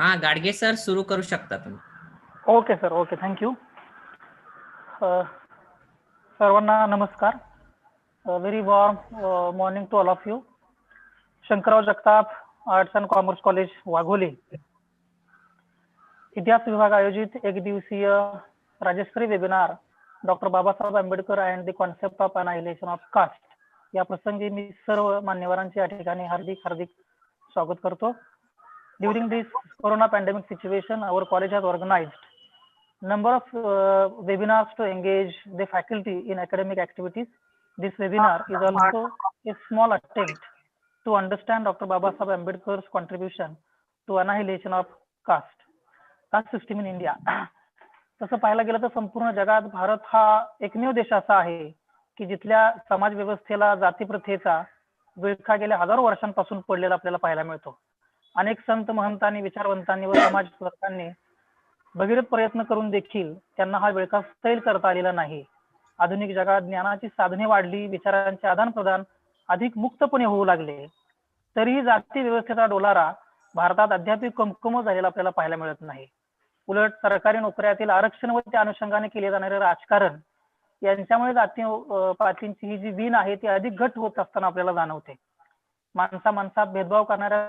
हा गाडगे सर सुरू करू शकता तुम्ही. Okay sir, okay, thank you. सर्वांना नमस्कार. Very warm morning to all of you. Shankarrao Jagtap arts and commerce college Wagholi इतिहास विभाग आयोजित एक दिवसीय राज्यस्तरीय webinar doctor Babasaheb Ambedkar and the concept of annihilation of caste या प्रसंगी मी सर्व मान्यवरांचे या ठिकाणी हार्दिक स्वागत करतो. During this corona pandemic situation, our college has organized number of webinars to engage the faculty in academic activities. This webinar is also a small attempt to understand Dr. Babasaheb Ambedkar's contribution to annihilation of caste system in India. तसं पाहायला गेलं तर संपूर्ण जगात भारत हा एकमेव देश असा आहे की जिथल्या समाज व्यवस्थेला जाती प्रथेचा विळखा गेल्या हजारो वर्षांपासून पडलेला आपल्याला पाहायला मिळतो. अनेक संत महंतांनी, विचारवंतांनी व समाजसुधारकांनी भगीरथ प्रयत्न करून देखील त्यांना हा विळखा सैल करता आलेला नाही. आधुनिक जगात ज्ञानाची साधने वाढली, विचारांचे आदान प्रदान अधिक मुक्तपणे होऊ लागले, तरीही जाती व्यवस्थेचा डोलारा भारतात अद्याप कमकुवत झालेला आपल्याला पाहायला मिळत नाही. उलट सरकारी नोकऱ्यातील आरक्षण व त्या अनुषंगाने केले जाणारे राजकारण यांच्यामुळे जाती पातींची ही जी वीण आहे ती अधिक घट होत असताना आपल्याला जाणवते. माणसात भेदभाव करणाऱ्या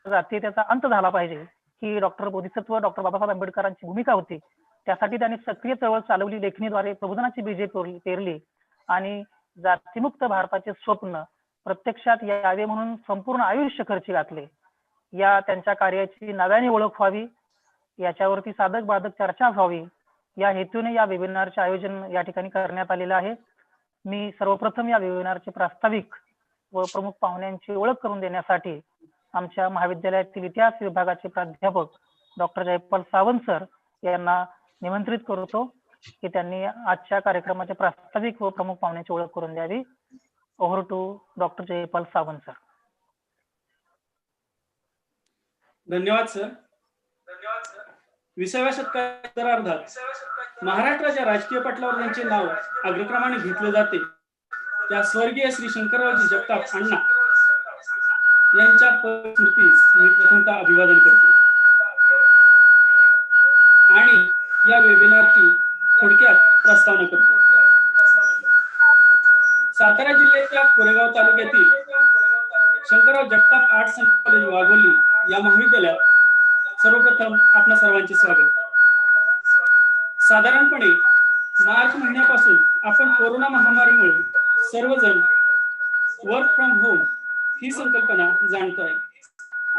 जाती त्याचा अंत झाला पाहिजे ही डॉक्टर बोधिसत्व डॉक्टर बाबासाहेब आंबेडकरांची भूमिका होती. त्यासाठी त्यांनी सक्रिय चळवळ चालवली, लेखणीद्वारे प्रबोधनाची बीजे पेरली आणि जातीमुक्त भारताचे स्वप्न प्रत्यक्षात यावे म्हणून संपूर्ण आयुष्य खर्ची घातले. या त्यांच्या कार्याची नव्याने ओळख व्हावी, याच्यावरती साधक बाधक चर्चा व्हावी या हेतूने या वेबिनारचे आयोजन या ठिकाणी करण्यात आलेले आहे. मी सर्वप्रथम या वेबिनारचे प्रास्ताविक व प्रमुख पाहुण्यांची ओळख करून देण्यासाठी आमच्या महाविद्यालयातील इतिहास विभागाचे प्राध्यापक डॉक्टर जयपाल सावंत सर यांना निमंत्रित करतो की त्यांनी आजच्या कार्यक्रमाचे प्रास्ताविक व प्रमुख पाहुण्यांची ओळख करून द्यावी. Over to doctor Jaipal Sawant sir. धन्यवाद सर. 20व्या शतकाच्या उत्तरार्धात महाराष्ट्राच्या राजकीय पटलावर ज्यांचे नाव अग्रक्रमाने घेतले जाते त्या स्वर्गीय श्री शंकररावजी जगताप अण्णा यांच्या स्मृतीस मी प्रथमतः अभिवादन करतो आणि या वेबिनारची थोडक्यात प्रस्तावना करतो. सातारा जिल्ह्याच्या कोरेगाव तालुक्यातील Shankarrao Jagtap arts and college Wagholi या महाविद्यालयात सर्वप्रथम आपणा सर्वांचे स्वागत. साधारणपणे मार्च महिन्यापासून आपण कोरोना महामारीमुळे सर्वजण वर्क फ्रॉम होम ही संकल्पना जाणतोय.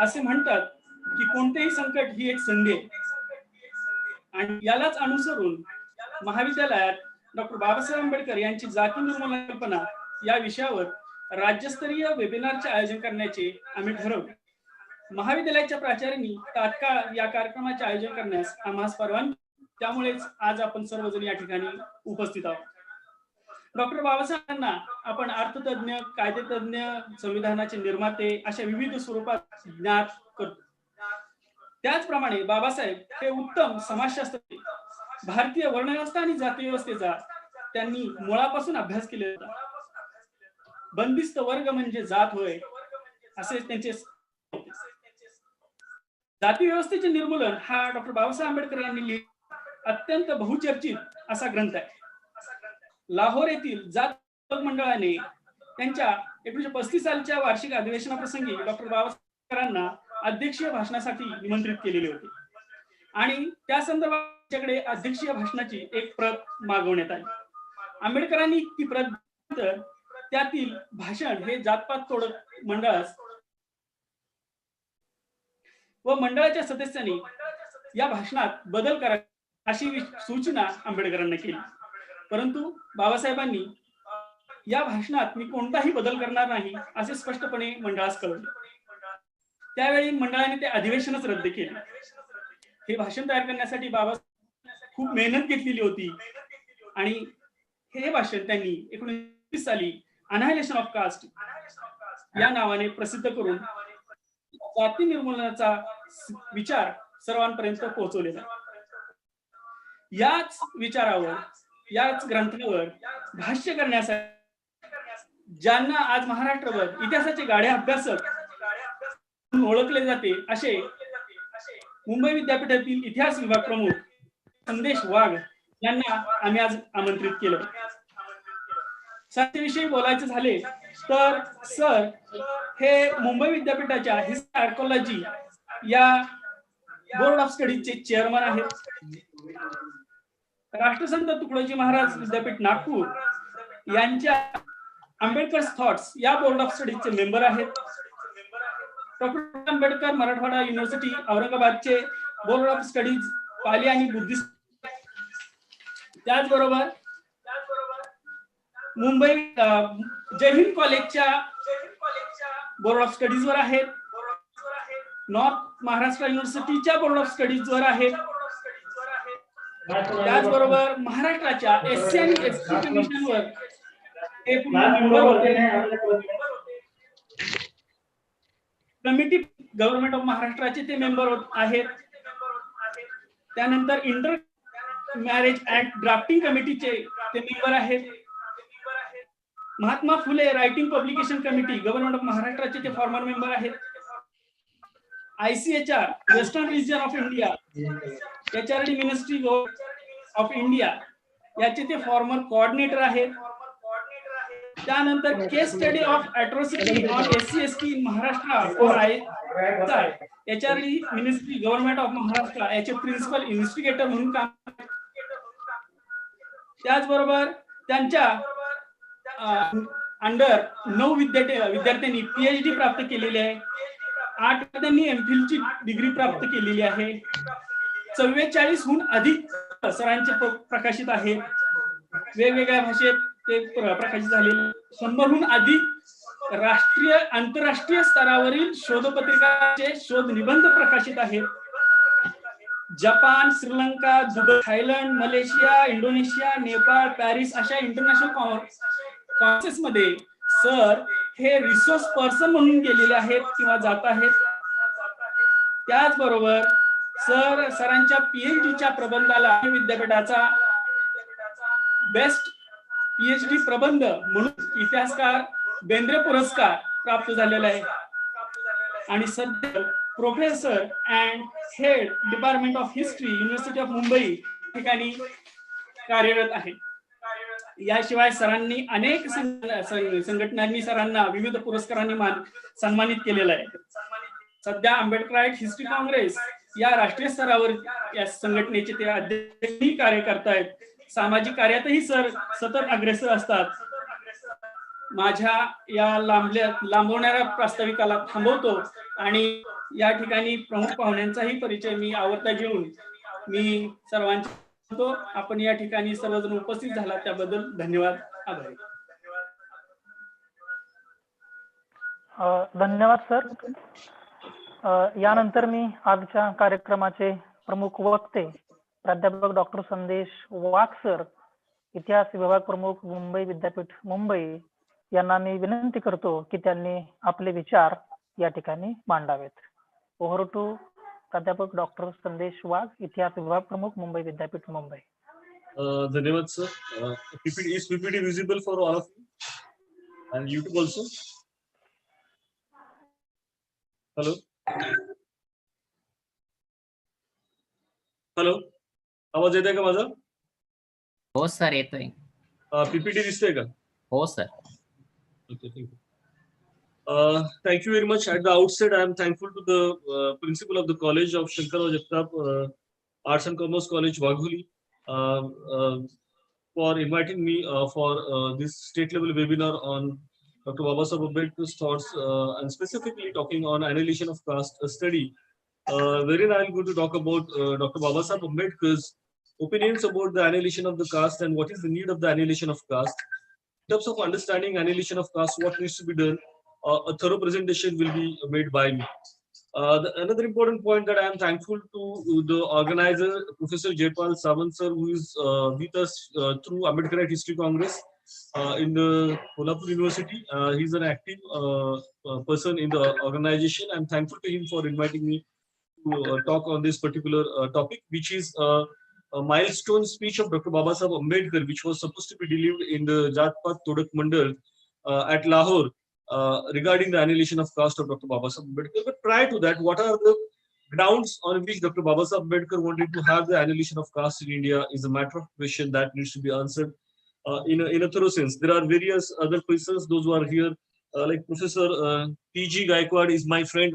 असे म्हणतात की कोणतेही संकट ही एक संधी आहे आणि यालाच अनुसरून महाविद्यालयात डॉक्टर बाबासाहेब आंबेडकर यांची जाती निर्मूलन कल्पना या विषयावर राज्यस्तरीय वेबिनारचे आयोजन करण्याचे आम्ही ठरवले. महाविद्यालयाच्या प्राचार्यांनी तात्काळ या कार्यक्रमाचे आयोजन करण्यास आम्हास परवानगी, त्यामुळेच आज आपण सर्वजण या ठिकाणी उपस्थित आहोत. डॉक्टर बाबासाहेबांना आपण अर्थतज्ञ, कायदेतज्ञ, संविधानाचे निर्माते अशा विविध स्वरूपात ज्ञात करतो. त्याचप्रमाणे बाबासाहेब हे उत्तम समाजशास्त्रज्ञ, भारतीय वर्णव्यवस्था आणि जाती व्यवस्थेचा त्यांनी मुळापासून अभ्यास केलेला होता. बंदिस्त वर्ग म्हणजे जात होय असे त्यांचे. जाती व्यवस्थेचे निर्मूलन हा डॉक्टर बाबासाहेब आंबेडकर यांनी लिहिलेला अत्यंत बहुचर्चित असा ग्रंथ आहे. लाहोर येथील जात मंडळाने त्यांच्या 1935 सालच्या वार्षिक अधिवेशनाप्रसंगी डॉक्टर बाबासाहेबांना अध्यक्षीय भाषणासाठी निमंत्रित केलेले होते आणि त्या संदर्भात त्यांच्याकडे अध्यक्षीय भाषणाची एक प्रत मागवण्यात आली. आंबेडकरांनी ती प्रत त्यातील भाषण हे जातपात तोडक मंडळास व मंडळाच्या सदस्यांनी या भाषणात बदल करा अशी सूचना आंबेडकरांना केली. परंतु बाबासाहेबांनी या भाषणात मी कोणताही बदल करणार नाही असे स्पष्टपणे मंडळास कळवले. त्यावेळी मंडळाने ते अधिवेशनच रद्द केले. हे भाषण तयार करण्यासाठी बाबासाहेब खूप मेहनत घेतलेली होती आणि हे भाषण त्यांनी 1930 साली अनाहिलेशन ऑफ कास्ट या नावाने प्रसिद्ध करून जाती निर्मूलनाचा विचार सर्वांपर्यंत पोहोचवलेला. याच विचारावर, याच ग्रंथावर भाष्य करण्यासाठी ज्यांना आज महाराष्ट्रभर इतिहासाचे गाढे अभ्यासक ओळखले जाते असे मुंबई विद्यापीठातील इतिहास विभाग प्रमुख संदेश वाघ यांना आम्ही आज आमंत्रित केलं. सरांविषयी बोलायचं झाले तर सर हे मुंबई विद्यापीठाच्या हिस्ट्री आर्कोलॉजी या बोर्ड ऑफ स्टडीजचे चेअरमन आहेत. राष्ट्रसंत तुकडोजी महाराज विद्यापीठ नागपूर यांच्या आंबेडकर थॉट्स या बोर्ड ऑफ स्टडीजचे मेंबर आहेत. डॉक्टर आंबेडकर मराठवाडा युनिव्हर्सिटी औरंगाबादचे बोर्ड ऑफ स्टडीज पाली आणि बुद्धिस्ट. त्याचबरोबर मुंबई जय हिंद कॉलेजच्या बोर्ड ऑफ स्टडीज वर आहेत. नॉर्थ महाराष्ट्र युनिव्हर्सिटीच्या बोर्ड ऑफ स्टडीज वर आहेत. त्याचबरोबर महाराष्ट्राच्या एससी आणि एसटी कमिशनवर ते मेंबर होते. कमिटी गव्हर्नमेंट ऑफ महाराष्ट्राचे ते मेंबर आहेत. त्यानंतर इंटर मॅरेज अँड ड्राफ्टिंग कमिटीचे ते मेंबर आहेत. Mahatma Phule writing publication committee government of महाराष्ट्राचे ते फॉर्मर मेंबर आहेत. ICHR western region of India HRD ministry of India याचे ते फॉर्मर कोऑर्डिनेटर आहेत. त्यानंतर case study of atrocity on SC ST in Maharashtra HRD ministry government of Maharashtra याचे principal investigator म्हणून काम. त्याचबरोबर त्यांच्या अंडर 9 विद्यार्थ्यांनी PhD प्राप्त केलेली आहे. 8 विद्यार्थ्यांनी MPhil ची डिग्री प्राप्त केलेली आहे. 44हून अधिक सरांचे प्रकाशित आहेत. वेगवेगळ्या भाषेत ते प्रकाशित झालेले. 100हून अधिक राष्ट्रीय आंतरराष्ट्रीय स्तरावरील शोधपत्रिकांचे शोध निबंध प्रकाशित आहेत. Japan, Sri Lanka, Dubai, Thailand, Malaysia, Indonesia, Nepal, Paris अशा इंटरनॅशनल कॉन्फरन्सेस मध्ये सर हे रिसोर्स पर्सन म्हणून गेलेले आहेत किंवा जात आहेत. त्याचबरोबर सरांच्या PhDच्या प्रबंधाला विद्यापीठाचा बेस्ट PhD प्रबंध म्हणून इतिहासकार बेंद्रे पुरस्कार प्राप्त झालेला आहे. आणि सध्या professor and head department of history university of Mumbai ठिकाणी कार्यरत आहे. याशिवाय सरांनी अनेक संघटनांनी सरांना विविध पुरस्कारांनी सन्मानित केलेलं आहे. सध्या आंबेडकराईट हिस्ट्री काँग्रेस या राष्ट्रीय स्तरावर या संघटनेचे ते अध्यक्षही कार्य करतायत. सामाजिक कार्यातही सर सतत अग्रेसर असतात. माझ्या या लांबवणाऱ्या प्रास्ताविकाला थांबवतो आणि या ठिकाणी प्रमुख पाहुण्यांचाही परिचय मी आवडता घेऊन मी सर्वांचे आपण या ठिकाणी सर्वजण उपस्थित झाला त्याबद्दल धन्यवाद. आभारी. धन्यवाद सर. यानंतर मी आजच्या कार्यक्रमाचे प्रमुख वक्ते प्राध्यापक डॉक्टर संदेश वाघ सर, इतिहास विभाग प्रमुख मुंबई विद्यापीठ मुंबई यांना मी विनंती करतो की त्यांनी आपले विचार या ठिकाणी मांडावेत. ओव्हर टू प्राध्यापक डॉक्टर संदेश वाघ, इतिहास विभाग प्रमुख मुंबई विद्यापीठ मुंबई. धन्यवाद sir. PPT visible for all of you and YouTube also. Hello. Hello, आवाज येतोय का माझा? हो सर येतोय. PPT दिसतोय का? हो sir. Okay, thank you. Thank you very much. At the outset, I am thankful to the principal of the College of Shankarrao Jagtap Arts and Commerce College, Wagholi, for inviting me for this state-level webinar on Dr. Babasaheb Ambedkar's thoughts, and specifically talking on Annihilation of Caste, a study wherein I am going to talk about Dr. Babasaheb Ambedkar's opinions about the annihilation of the caste and what is the need of the annihilation of caste. In terms of understanding annihilation of caste, what needs to be done, a thorough presentation will be made by me. Another important point that I am thankful to the organizer, Professor Jaypal Sawant sir, who is with us through Ambedkar History Congress in the Kolhapur University. He is an active person in the organization. I am thankful to him for inviting me to talk on this particular topic, which is a milestone speech of Dr. Babasaheb Ambedkar, which was supposed to be delivered in the Jat Pat Todak Mandal at Lahore regarding the annihilation of caste of Dr. Babasaheb Ambedkar. But prior to that, what are the grounds on which Dr. Babasaheb Ambedkar wanted to have the annihilation of caste in India is a matter of question that needs to be answered in a thorough sense. There are various other persons, those who are here, like Professor P.G. Gaikwad is my friend.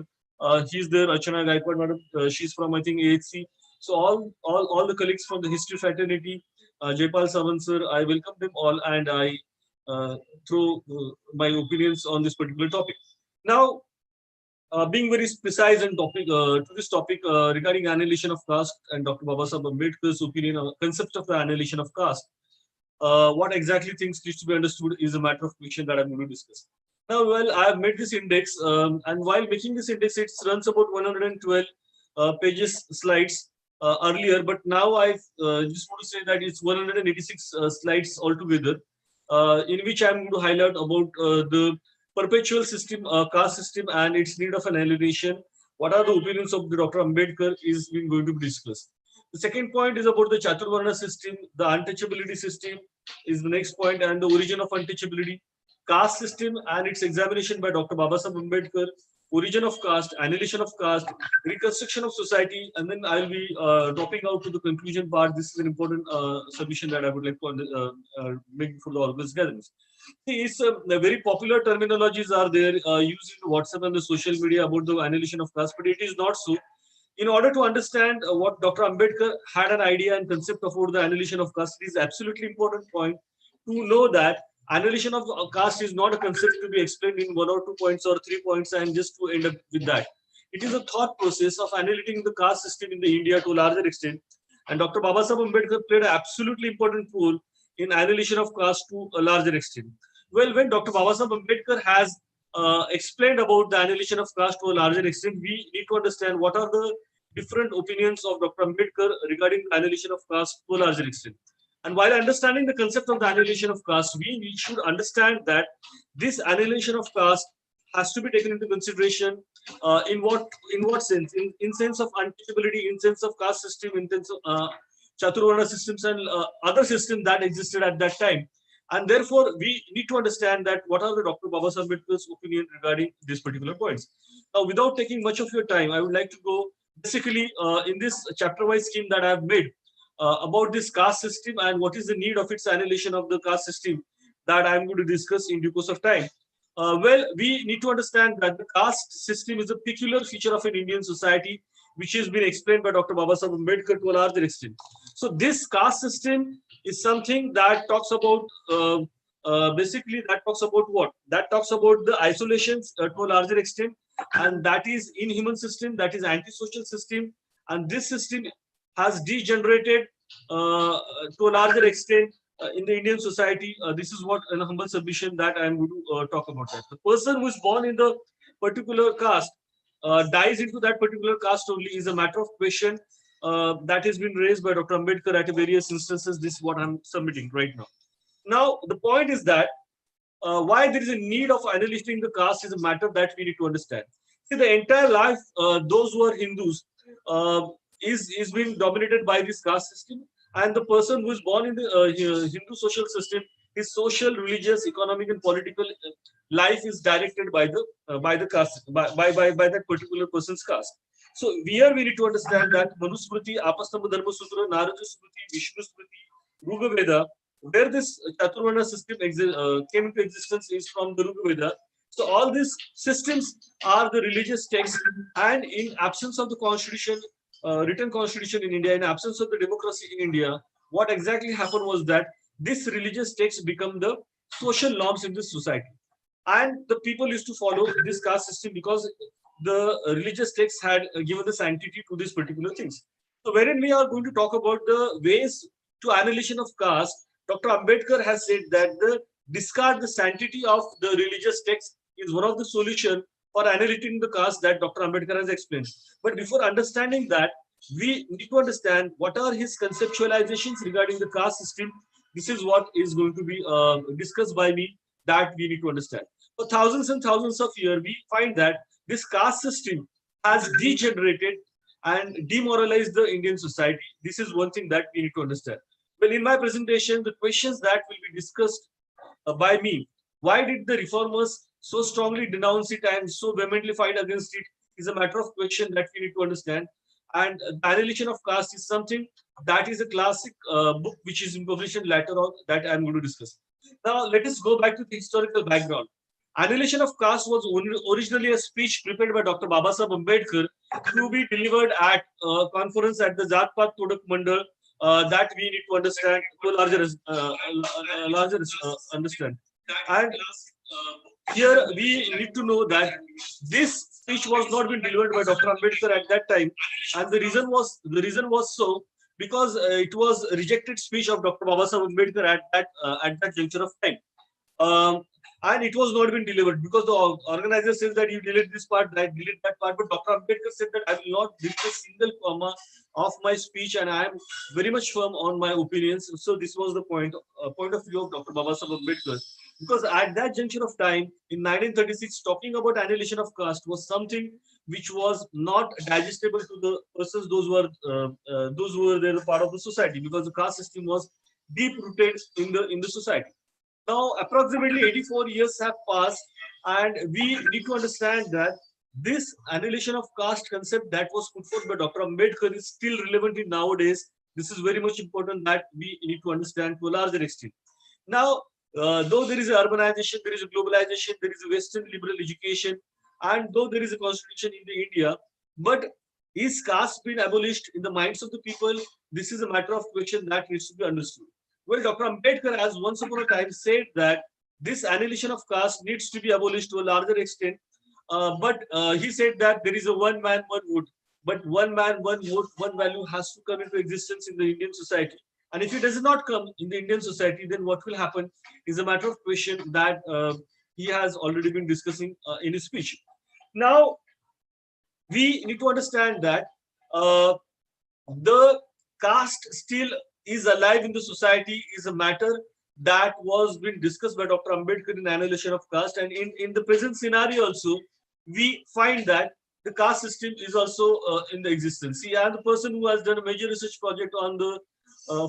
He's there, Archana Gaikwad, madam. She's from, I think, AHC. So all the colleagues from the history fraternity, Jaipal Sawant sir, I welcome them all, and I throw my opinions on this particular topic. Now, being very precise and topic to this topic regarding annihilation of caste and Dr. Babasaheb Ambedkar's opinion on concept of the annihilation of caste, what exactly things needs to be understood is a matter of question that I'm going to discuss. Now, well, I have made this index, and while making this index, it runs about 112 pages slides earlier, but now I just want to say that it's 186 slides altogether, in which I'm going to highlight about the perpetual system, caste system, and its need of an annihilation. What are the opinions of the Dr. Ambedkar is being going to be discussed. The second point is about the Chaturvarna system, the untouchability system is the next point, and the origin of untouchability, caste system and its examination by Dr. Babasaheb Ambedkar, origin of caste, annihilation of caste, reconstruction of society, and then I'll be dropping out to the conclusion part. This is an important submission that I would like to make for the August gatherings. See, it's the very popular terminologies are there used in WhatsApp and the social media about the annihilation of caste, but it is not so. In order to understand what Dr. Ambedkar had an idea and concept about the annihilation of caste, it is absolutely important point to know that annihilation of caste is not a concept to be explained in 1 or 2 points or 3 points and just to end up with that. It is a thought process of annihilating the caste system in the India to a larger extent. And Dr. Babasaheb Ambedkar played an absolutely important role in annihilation of caste to a larger extent. Well, when Dr. Babasaheb Ambedkar has explained about the annihilation of caste to a larger extent, we need to understand what are the different opinions of Dr. Ambedkar regarding the annihilation of caste to a larger extent. And while understanding the concept of the annihilation of caste, we should understand that this annihilation of caste has to be taken into consideration in what sense? In sense of untouchability, in sense of caste system, in sense of Chaturvarna systems and other systems that existed at that time. And therefore, we need to understand that what are the Dr. Babasaheb Ambedkar's opinion regarding these particular points. Now, without taking much of your time, I would like to go basically in this chapter-wise scheme that I have made about this caste system and what is the need of its annihilation of the caste system that I am going to discuss in due course of time. Well, we need to understand that the caste system is a peculiar feature of an Indian society, which has been explained by Dr. Babasaheb Ambedkar to a larger extent. So this caste system is something that talks about basically that talks about what? That talks about the isolations to a larger extent, and that is inhuman system, that is antisocial system, and this system has degenerated to a larger extent in the Indian society. This is what an humble submission that I am going to talk about that. The person who is born in the particular caste dies into that particular caste only is a matter of question that has been raised by Dr. Ambedkar at various instances. This is what I'm submitting right now. Now, the point is that why there is a need of annihilating the caste is a matter that we need to understand. See, the entire life, those who are Hindus, is being dominated by this caste system, and the person who is born in the Hindu social system, his social, religious, economic, and political life is directed by the caste, by that particular person's caste. So here we need to understand that Manusmriti, Apastamba Dharma Sutra, Narada Smriti, Vishnu Smriti, Ruga Veda, where this Chaturvarna system came into existence is from the Ruga Veda. So all these systems are the religious texts, and in absence of the constitution, written constitution in India, in absence of the democracy in India, what exactly happened was that this religious texts become the social norms in this society. And the people used to follow this caste system because the religious texts had given the sanctity to these particular things. So wherein we are going to talk about the ways to annihilation of caste, Dr. Ambedkar has said that the discard the sanctity of the religious text is one of the solutions for annihilating the caste that Dr. Ambedkar has explained. But before understanding that, we need to understand what are his conceptualizations regarding the caste system. This is what is going to be discussed by me that we need to understand. For thousands and thousands of years, we find that this caste system has degenerated and demoralized the Indian society. This is one thing that we need to understand. Well, in my presentation, the questions that will be discussed by me, why did the reformers so strongly denounce it and so vehemently fight against it? is a matter of question that we need to understand. And the Annihilation of Caste is something that is a classic book which is published later on that I'm going to discuss. Now, let us go back to the historical background. Annihilation of Caste was originally a speech prepared by Dr. Babasaheb Ambedkar to be delivered at a conference at the Jat Paat Todak Mandal that we need to understand to a larger understand. And here we need to know that this speech was not been delivered by Dr. Ambedkar at that time, and the reason was so because it was a rejected speech of Dr. Babasaheb Ambedkar at that juncture of time. Um, and it was not been delivered because the organizer says that you delete this part, that delete that part. But Dr. Ambedkar said that I will not delete a single comma of my speech, and I am very much firm on my opinions. So this was the point of view of Dr. Babasaheb Ambedkar, because at that juncture of time in 1936, talking about annihilation of caste was something which was not digestible to the persons those who were there part of the society, because the caste system was deep rooted in the society. Now, approximately 84 years have passed, and we need to understand that this annihilation of caste concept that was put forth by Dr. Ambedkar is still relevant in nowadays. This is very much important that we need to understand to a larger extent. Now, though there is urbanization, there is a globalization, there is a Western liberal education, and though there is a constitution in the India, but is caste been abolished in the minds of the people? This is a matter of question that needs to be understood. Well, Dr. Ambedkar has once upon a time said that this annihilation of caste needs to be abolished to a larger extent. But he said that there is a one man, one vote. But one man, one vote, one value has to come into existence in the Indian society. And if it does not come in the Indian society, then what will happen is a matter of question that he has already been discussing in his speech. Now, we need to understand that the caste still is alive in the society is a matter that was being discussed by Dr. Ambedkar in Annihilation of Caste. And in the present scenario also, we find that the caste system is also in the existence. See, I am the person who has done a major research project on the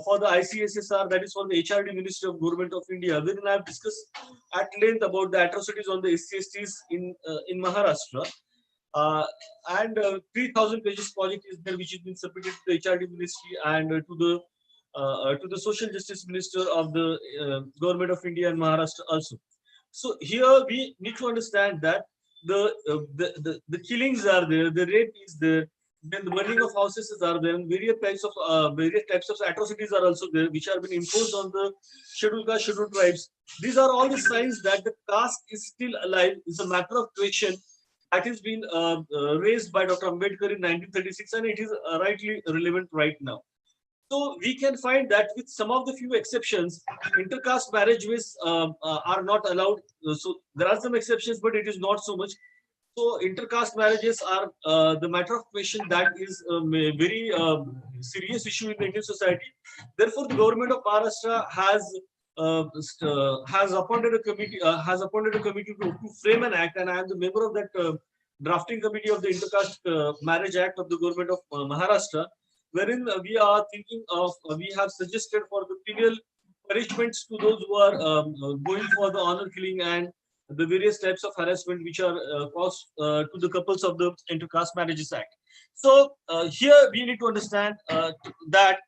for the ICSSR, that is for the HRD Ministry of Government of India, wherein I have discussed at length about the atrocities on the SC/STs in Maharashtra. Uh, and 3,000 pages project is there, which has been submitted to the HRD Ministry and to the Social Justice Minister of the Government of India and Maharashtra also. So here we need to understand that the killings are there, the rape is there, then the burning of houses are there, and various types of atrocities are also there, which are being imposed on the scheduled caste, scheduled tribes. These are all the signs that the caste is still alive. It's a matter of question that has been raised by Dr. Ambedkar in 1936, and it is rightly relevant right now. So we can find that with some of the few exceptions, intercaste marriages are not allowed. So there are some exceptions, but it is not so much. So intercaste marriages are the matter of question that is a very serious issue in the Indian society. Therefore, the government of Maharashtra has appointed a committee to frame an act, and I am the member of that drafting committee of the Intercaste Marriage Act of the government of Maharashtra, wherein we have suggested for the penal punishments to those who are going for the honor killing and the various types of harassment which are caused to the couples of the Intercaste Marriages Act. So here we need to understand that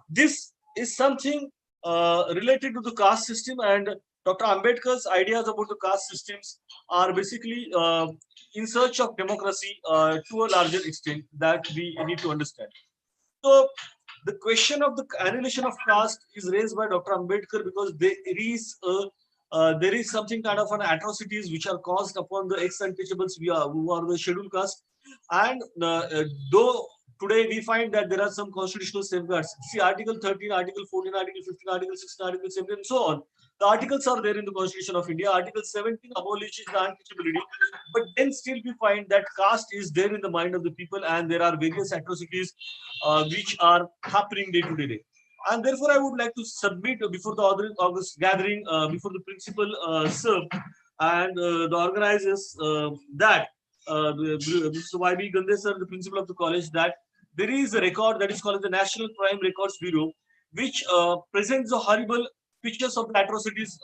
this is something related to the caste system, and Dr. Ambedkar's ideas about the caste systems are basically in search of democracy to a larger extent that we need to understand. So the question of the annihilation of caste is raised by Dr. Ambedkar because there is something kind of an atrocities which are caused upon the ex-untouchables who are the scheduled caste, and though today we find that there are some constitutional safeguards. See, Article 13, Article 14, Article 15, Article 16, Article 17, and so on. The articles are there in the Constitution of India. Article 17 abolishes the untouchability, but then still we find that caste is there in the mind of the people, and there are various atrocities which are happening day to day. And therefore, I would like to submit before the August gathering, before the principal sir and the organizers that Mr. Y.B. Gande sir, the principal of the college, that there is a record that is called the National Crime Records Bureau, which presents the horrible pictures of the atrocities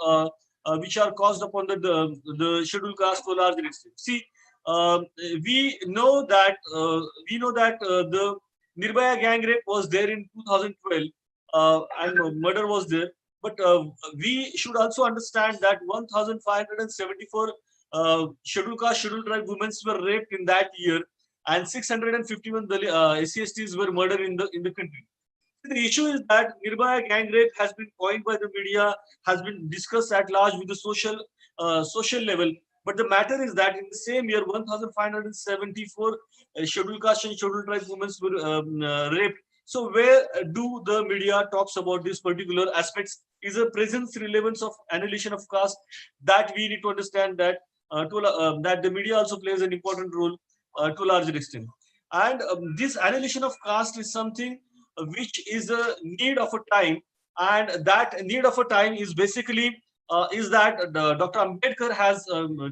which are caused upon the scheduled caste to a large extent. See, we know that the Nirbhaya gang rape was there in 2012, and murder was there. But we should also understand that 1,574 scheduled caste, scheduled tribe women were raped in that year, and 651 SC/STs were murdered in the country. The issue is that Nirbhaya gang rape has been coined by the media, has been discussed at large with the social level. But the matter is that in the same year, 1,574 scheduled caste and scheduled tribe women were raped. So where do the media talks about these particular aspects? Is a presence relevance of annihilation of caste that we need to understand that that the media also plays an important role to a larger extent. And this annihilation of caste is something which is a need of a time, and that need of a time is basically is that Dr. Ambedkar has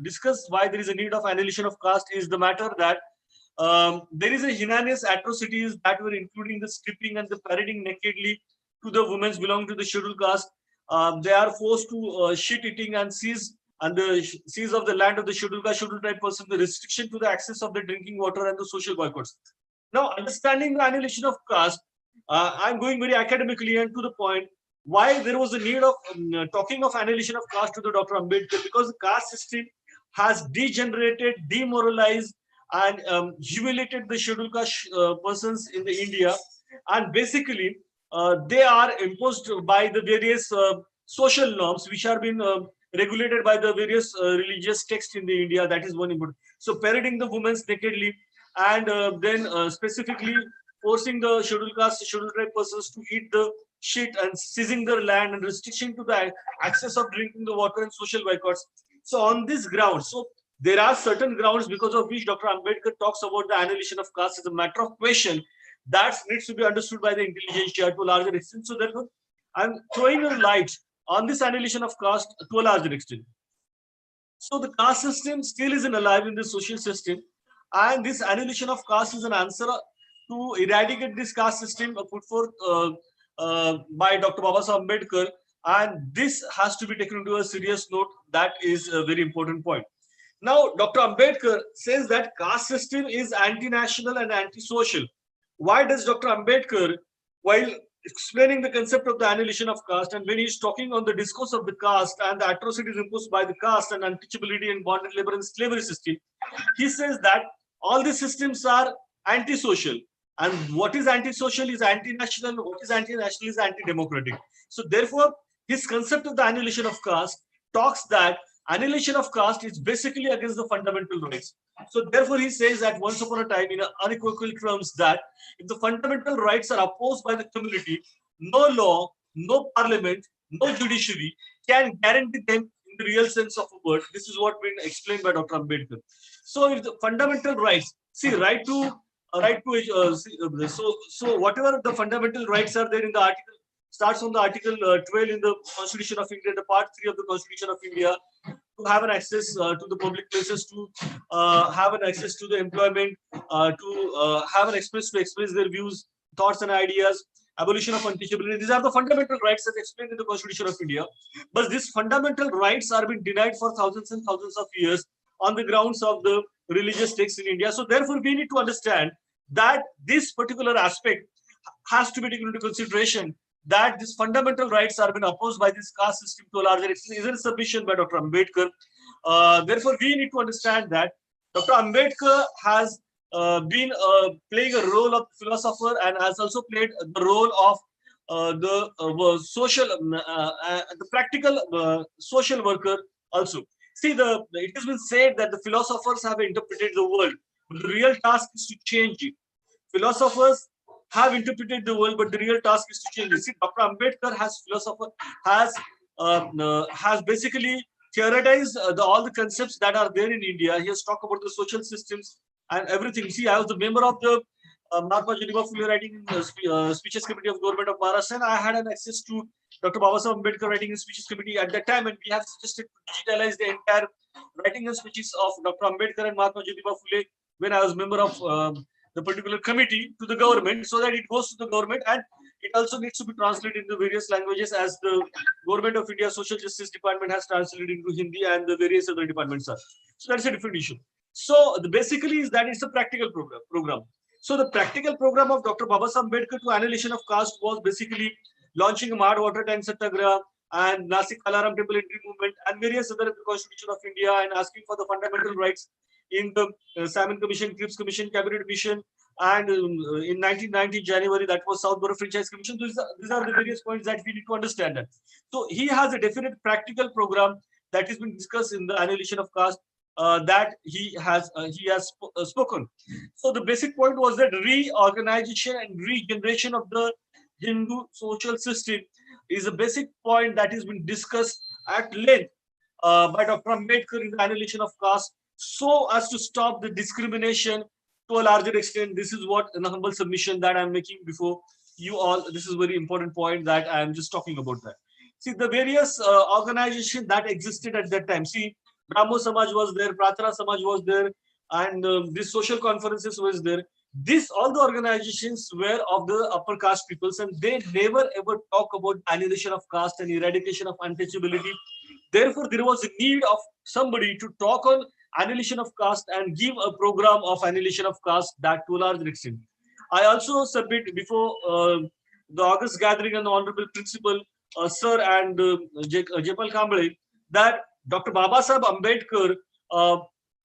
discussed why there is a need of annihilation of caste is the matter that there is a heinous atrocities that were including the stripping and the parading nakedly to the women belonging to the scheduled caste. They are forced to shit eating and seize of the land of the scheduled caste, scheduled tribe person, the restriction to the access of the drinking water and the social boycotts. Now, understanding the annihilation of caste, I'm going very academically and to the point. Why there was a need of talking of annihilation of caste to the Dr. Ambedkar, because the caste system has degenerated, demoralized, and humiliated the scheduled caste persons in the India, and basically they are imposed by the various social norms which are being regulated by the various religious texts in the India. That is one important. So parading the women nakedly, and then specifically forcing the scheduled caste, scheduled tribe persons to eat the shit and seizing their land and restriction to the access of drinking the water and social boycotts. So on this ground, so there are certain grounds because of which Dr. Ambedkar talks about the annihilation of caste as a matter of question that needs to be understood by the intelligentsia to a larger extent. So therefore, I'm throwing a light on this annihilation of caste to a larger extent. So the caste system still isn't alive in the social system, and this annihilation of caste is an answer to eradicate this caste system put forth by Dr. Babasaheb Ambedkar, and this has to be taken into a serious note. That is a very important point. Now, Dr. Ambedkar says that caste system is anti-national and anti-social. Why does Dr. Ambedkar, while explaining the concept of the annihilation of caste, and when he's talking on the discourse of the caste and the atrocities imposed by the caste and untouchability and bonded labor and slavery system, he says that all these systems are anti-social. And what is anti-social is anti-national, what is anti-national is anti-democratic. So therefore, his concept of the annihilation of caste talks that annihilation of caste is basically against the fundamental rights. So therefore, he says that once upon a time in unequivocal terms that if the fundamental rights are opposed by the community, no law, no parliament, no judiciary can guarantee them in the real sense of a word. This is what been explained by Dr. Ambedkar. So if the fundamental rights, see, so whatever the fundamental rights are there in the article, starts on the article 12 in the Constitution of India, the part 3 of the Constitution of India, to have an access to the public places, to have an access to the employment, to have an express to express their views, thoughts and ideas, abolition of untouchability. These are the fundamental rights as explained in the Constitution of India. But these fundamental rights are being denied for thousands and thousands of years on the grounds of the religious texts in India. So therefore, we need to understand that this particular aspect has to be taken into consideration, that these fundamental rights are being opposed by this caste system to a larger extent is a submission by Dr. Ambedkar. Therefore, we need to understand that Dr. Ambedkar has been playing a role of philosopher and has also played the role of the practical social worker also. See, it has been said that the philosophers have interpreted the world, but the real task is to change it. Philosophers have interpreted the world, but the real task is to change it. See, Dr. Ambedkar has basically theoretized all the concepts that are there in India. He has talked about the social systems and everything. See, I was the member of the Mahatma Jyotiba Phule writing speeches committee of government of Maharashtra, and I had an access to Dr. Babasaheb Ambedkar writing speeches committee at that time, and we have suggested to digitalize the entire writing and speeches of Dr. Ambedkar and Mahatma Jyotiba Phule when I was member of the particular committee to the government, so that it goes to the government and it also needs to be translated into various languages as the government of India Social Justice Department has translated into Hindi and the various other departments are. So that's a different issue. So basically is that it's a practical program. So the practical program of Dr. Babasaheb Ambedkar to annihilation of caste was basically launching a Mad Water Tank Satyagraha and Nasik Kalaram Temple Entry Movement and various other in the Constitution of India, and asking for the fundamental rights in the Salmon Commission, Cripps Commission, Cabinet Mission, and in 1990 January, that was South Borough Franchise Commission. These are the various points that we need to understand. That. So he has a definite practical program that has been discussed in the annihilation of caste that he has spoken. So the basic point was that reorganization and regeneration of the Hindu social system is a basic point that has been discussed at length by Dr. Ambedkar in the annihilation of caste, so as to stop the discrimination to a larger extent. This is what an humble submission that I'm making before you all. This is a very important point that I'm just talking about that. See, the various organizations that existed at that time. See, Brahmo Samaj was there, Pratana Samaj was there, and these social conferences was there. All the organizations were of the upper caste peoples, and they never ever talk about annihilation of caste and eradication of untouchability. Therefore, there was a need of somebody to talk on annihilation of caste and give a program of annihilation of caste that to a large extent. I also submit before the August gathering and the Honorable Principal, Sir and Jepal Kamble, that Dr. Babasaheb Ambedkar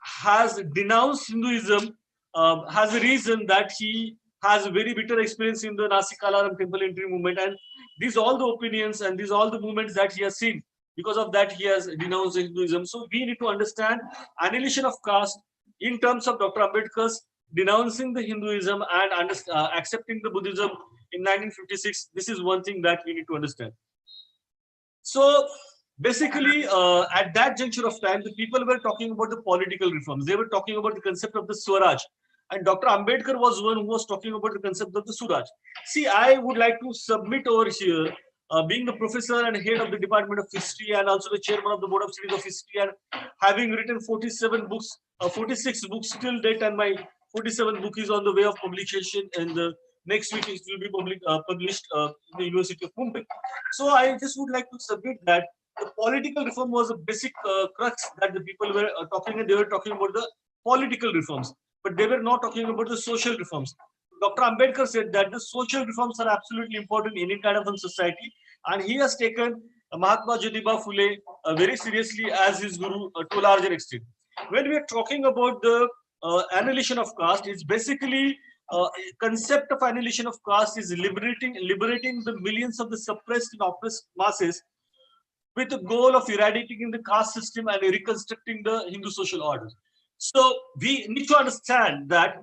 has denounced Hinduism, has a reason that he has a very bitter experience in the Nasik Kalaram Temple Entry movement, and these all the opinions and these all the movements that he has seen. Because of that, he has denounced Hinduism. So we need to understand annihilation of caste in terms of Dr. Ambedkar's denouncing the Hinduism and accepting the Buddhism in 1956. This is one thing that we need to understand. So basically, at that juncture of time, the people were talking about the political reforms. They were talking about the concept of the Swaraj. And Dr. Ambedkar was one who was talking about the concept of the Swaraj. See, I would like to submit over here, being the professor and head of the Department of History and also the chairman of the Board of Studies of History, and having written 47 books, 46 books till date, and my 47th book is on the way of publication, and next week it will be published in the University of Mumbai. So I just would like to submit that the political reform was a basic crux that the people were talking, and they were talking about the political reforms, but they were not talking about the social reforms. Dr. Ambedkar said that the social reforms are absolutely important in any kind of a society, and he has taken Mahatma Jyotiba Phule very seriously as his guru to a larger extent. When we are talking about the annihilation of caste, it's basically concept of annihilation of caste is liberating the millions of the suppressed and oppressed masses with the goal of eradicating the caste system and reconstructing the Hindu social order. So we need to understand that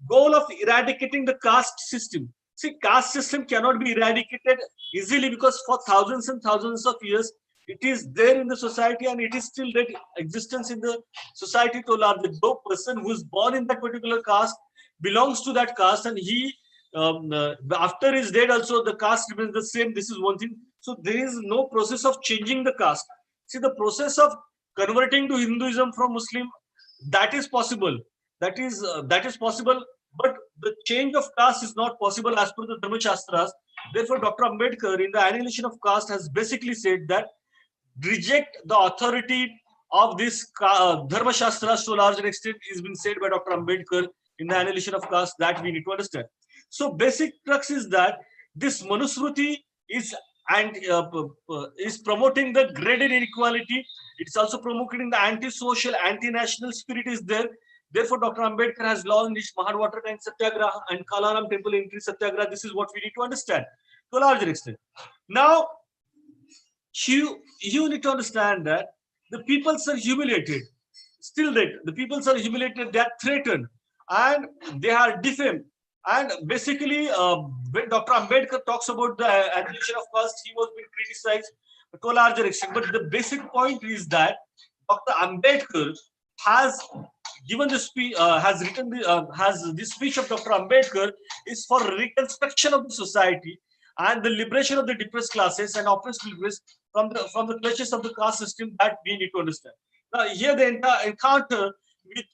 goal of eradicating the caste system. See, caste system cannot be eradicated easily because for thousands and thousands of years, it is there in the society and it is still there existence in the society to a large. No person who is born in that particular caste belongs to that caste, and he after his death also the caste remains the same. This is one thing. So there is no process of changing the caste. See, the process of converting to Hinduism from Muslim, that is possible. That is possible, but the change of caste is not possible as per the Dharma Shastras. Therefore, Dr. Ambedkar in the Annihilation of Caste has basically said that reject the authority of this Dharma Shastras to a larger extent is been said by Dr. Ambedkar in the Annihilation of Caste, that we need to understand. So basic crux is that this Manusmriti is is promoting the graded inequality. It's also promoting the anti-social, anti-national spirit is there. Therefore, Dr. Ambedkar has launched Mahad Water Tank Satyagraha and Kalaram Temple Entry Satyagraha. This is what we need to understand to a larger extent. Now, you need to understand that the peoples are humiliated. Still that the peoples are humiliated, they are threatened, and they are defamed. And basically, when Dr. Ambedkar talks about the annihilation of caste, he was being criticized to a larger extent. But the basic point is that Dr. Ambedkar has given the speech, has written the, has this speech of Dr. Ambedkar is for reconstruction of the society and the liberation of the depressed classes and oppressed classes from the clutches of the caste system, that we need to understand. Now, here the encounter with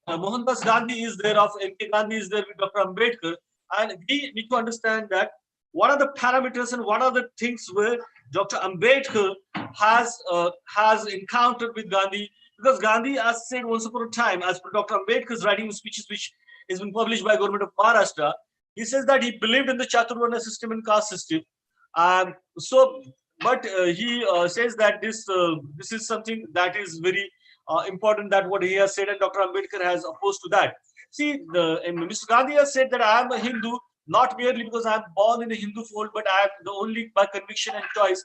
Mohandas Gandhi is there, of M.K. Gandhi is there with Dr. Ambedkar, and we need to understand that what are the parameters and what are the things where Dr. Ambedkar has encountered with Gandhi, Because Gandhi, as said once upon a time, as per Dr. Ambedkar's writing speeches, which has been published by government of Maharashtra, he says that he believed in the Chaturvarna system and caste system. But he says that this is something that is very important, that what he has said, and Dr. Ambedkar has opposed to that. See, Mr. Gandhi has said that I am a Hindu, not merely because I am born in a Hindu fold, but I am the only by conviction and choice.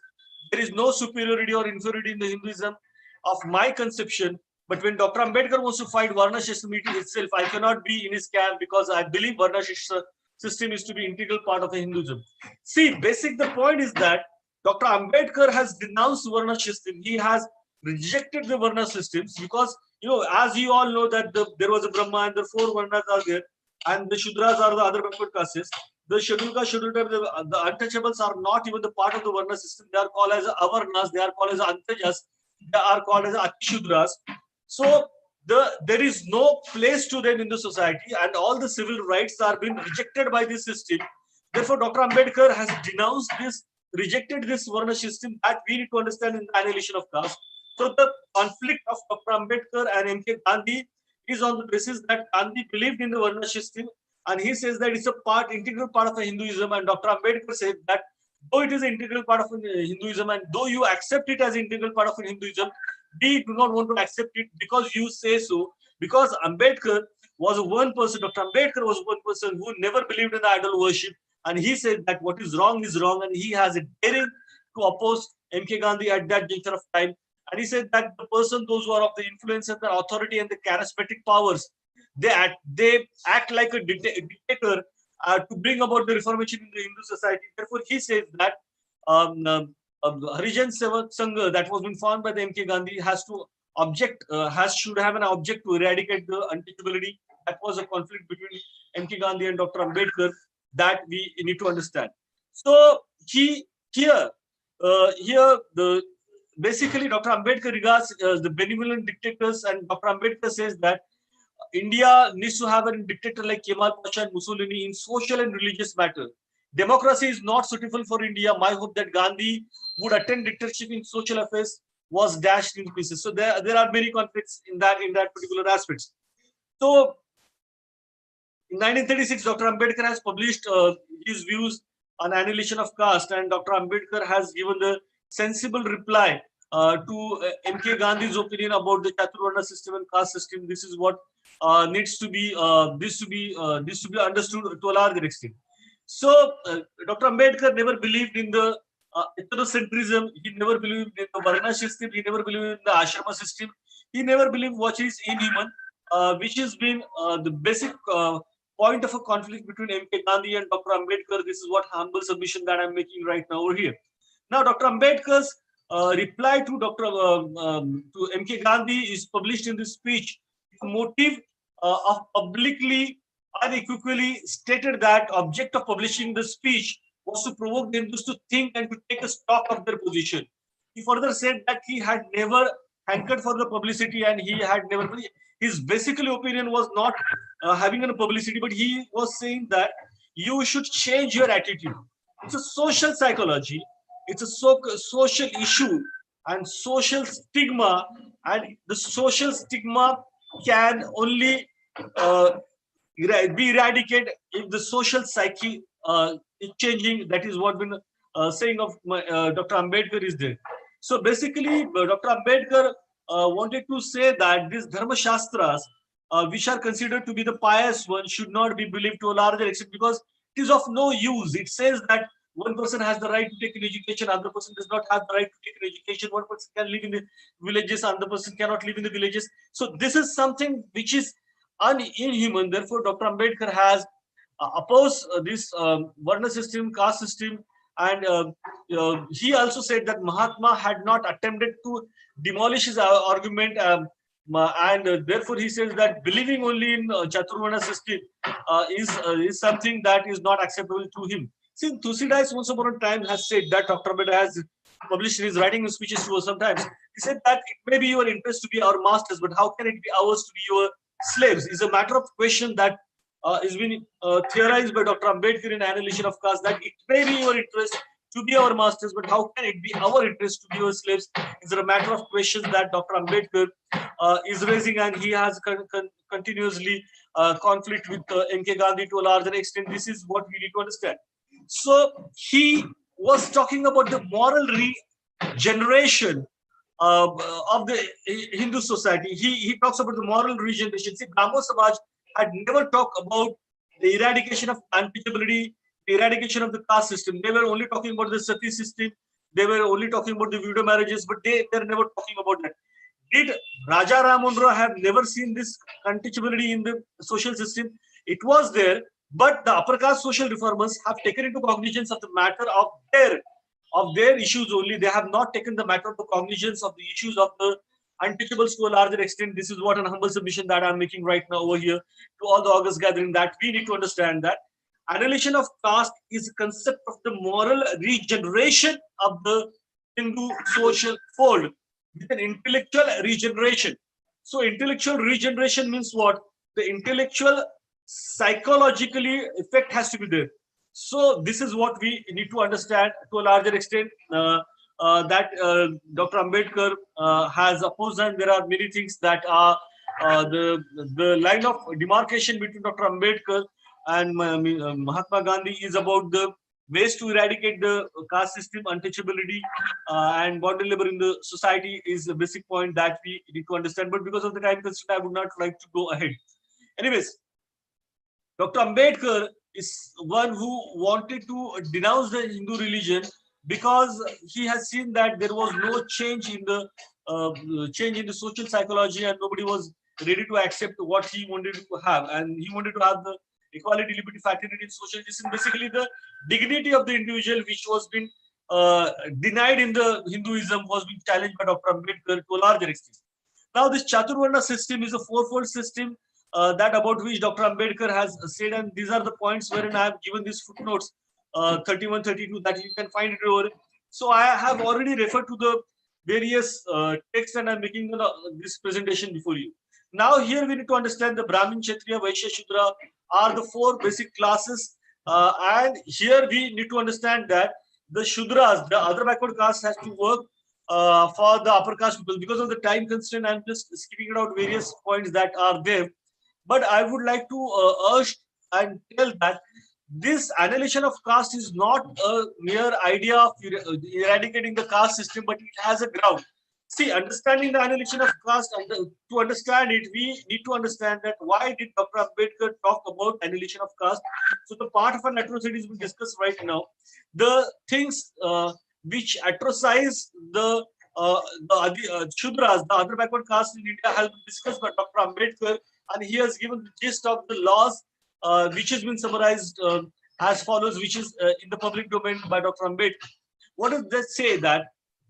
There is no superiority or inferiority in the Hinduism of my conception. But when Dr. Ambedkar wants to fight Varna system itself, I cannot be in his camp, because I believe Varna system is to be integral part of the Hinduism. See, the point is that Dr. Ambedkar has denounced Varna system. He has rejected the Varna systems because, as you all know, that there was a Brahma and the 4 Varnas are there, and the Shudras are the other backward castes. The scheduled caste, the untouchables are not even the part of the Varna system. They are called as Avarnas, they are called as Antajas, they are called as Atishudras. So there is no place to them in the society, and all the civil rights are being rejected by this system. Therefore, Dr. Ambedkar has denounced this, rejected this Varna system, that we need to understand in the Annihilation of Caste. So the conflict of Dr. Ambedkar and M.K. Gandhi is on the basis that Gandhi believed in the Varna system, and he says that it's a integral part of Hinduism, and Dr. Ambedkar said that though it is an integral part of Hinduism, and though you accept it as an integral part of Hinduism, we do not want to accept it because you say so. Because Ambedkar was one person, Dr. Ambedkar was one person who never believed in the idol worship, and he said that what is wrong, and he has a daring to oppose M.K. Gandhi at that juncture of time. And he said that the person, those who are of the influence and the authority and the charismatic powers, they act like a dictator to bring about the reformation in the Hindu society. Therefore, he says that Harijan Sevak Sangha that was been formed by the M.K. Gandhi should have an object to eradicate the untouchability. That was a conflict between M.K. Gandhi and Dr. Ambedkar that we need to understand. So basically Dr. Ambedkar regards the benevolent dictators, and Dr. Ambedkar says that India needs to have a dictator like Kemal Pasha and Mussolini in social and religious matter. Democracy is not suitable for India. My hope that Gandhi would attempt dictatorship in social affairs was dashed in pieces. So there are many conflicts in that particular aspects. So in 1936, Dr. Ambedkar has published his views on annihilation of caste, and Dr. Ambedkar has given the sensible reply to M.K. Gandhi's opinion about the Chaturvarna system and caste system. This is what needs to be understood to a larger extent. So Dr. Ambedkar never believed in the ethnocentrism. He never believed in the Varna system. He never believed in the ashrama system. He never believed what is inhuman, which has been the basic point of a conflict between M.K. Gandhi and Dr. Ambedkar. This is what humble submission that I'm making right now over here. Now, Dr. Ambedkar's reply to M.K. Gandhi is published in this speech. The motive of publicly unequivocally stated that object of publishing the speech was to provoke the Hindus to think and to take a stock of their position. He further said that he had never hankered for the publicity, and he had never. His basically opinion was not having a publicity, but he was saying that you should change your attitude. It's a social psychology. It's a social issue and social stigma, and the social stigma can only be eradicated if the social psyche is changing. That is what been saying of Dr. Ambedkar is there. So basically, Dr. Ambedkar wanted to say that these Dharma Shastras, which are considered to be the pious ones, should not be believed to a larger extent because it is of no use. It says that one person has the right to take an education, other person does not have the right to take an education. One person can live in the villages, other person cannot live in the villages. So this is something which is inhuman. Therefore, Dr. Ambedkar has opposed this Varna system, caste system, and he also said that Mahatma had not attempted to demolish his argument, and therefore he says that believing only in Chaturvarna system is something that is not acceptable to him. See, Thucydides once upon a time has said that Dr. Ambedkar has published in his writing speeches to us sometimes. He said that it may be your interest to be our masters, but how can it be ours to be your slaves? It's a matter of question that is being theorized by Dr. Ambedkar in Annihilation of Caste, that it may be your interest to be our masters, but how can it be our interest to be our slaves? Is a matter of questions that Dr. Ambedkar is raising, and he has continuously conflict with M.K. Gandhi to a larger extent. This is what we need to understand. So he was talking about the moral regeneration of the Hindu society. He talks about the moral regeneration. See, Brahmo Samaj had never talked about the eradication of untouchability, the eradication of the caste system. They were only talking about the sati system. They were only talking about the widow marriages, but they're never talking about that. Did Raja Rammohn Roy have never seen this untouchability in the social system? It was there, but the upper caste social reformers have taken into cognizance of the matter of their issues only. They have not taken the matter of the cognizance of the issues of the untouchables to a larger extent. This is what an humble submission that I'm making right now over here to all the August gathering, that we need to understand that annihilation of caste is a concept of the moral regeneration of the Hindu social fold with an intellectual regeneration. So intellectual regeneration means what? The intellectual psychologically effect has to be there. So this is what we need to understand to a larger extent, that Dr. Ambedkar has opposed, and there are many things that are the line of demarcation between Dr. Ambedkar and Mahatma Gandhi is about the ways to eradicate the caste system, untouchability, and bonded labor in the society is a basic point that we need to understand. But because of the time constraint, I would not like to go ahead. Anyways, Dr. Ambedkar is one who wanted to denounce the Hindu religion because he has seen that there was no change in the social psychology, and nobody was ready to accept what he wanted to have, and he wanted to have the equality, liberty, fraternity, and social justice, basically the dignity of the individual, which was being denied in the Hinduism, was being challenged by Dr. Ambedkar to a larger extent. Now, this Chaturvarna system is a fourfold system that about which Dr. Ambedkar has said, and these are the points wherein I have given these footnotes 31, 32, that you can find it over. So I have already referred to the various texts, and I'm making this presentation before you. Now here we need to understand the Brahmin, Kshatriya, Vaishya, Shudra are the four basic classes, and here we need to understand that the Shudras, the other backward caste, has to work for the upper caste people. Because of the time constraint, I'm just skipping out various points that are there. But I would like to urge and tell that this annihilation of caste is not a mere idea of eradicating the caste system, but it has a ground. See, understanding the annihilation of caste, and to understand it, we need to understand that why did Dr. Ambedkar talk about annihilation of caste? So the part of an atrocities we discuss right now, the things which atrocize the Shudras, the other backward caste in India, have been discussed by Dr. Ambedkar, and he has given the gist of the laws, which has been summarized as follows, which is in the public domain by Dr. Ambedkar. What does that say? That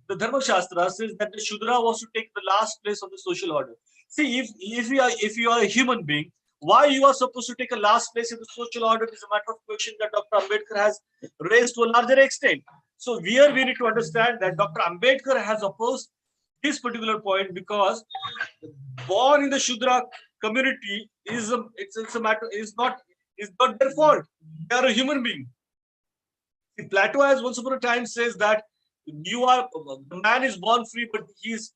the Dharma Shastra says that the Shudra was to take the last place of the social order. See, if you are a human being, why you are supposed to take a last place in the social order is a matter of question that Dr. Ambedkar has raised to a larger extent. So here we need to understand that Dr. Ambedkar has opposed this particular point because born in the Shudra community is a matter is not their fault. They are a human being. Plato, as once upon a time, says that the man is born free, but he is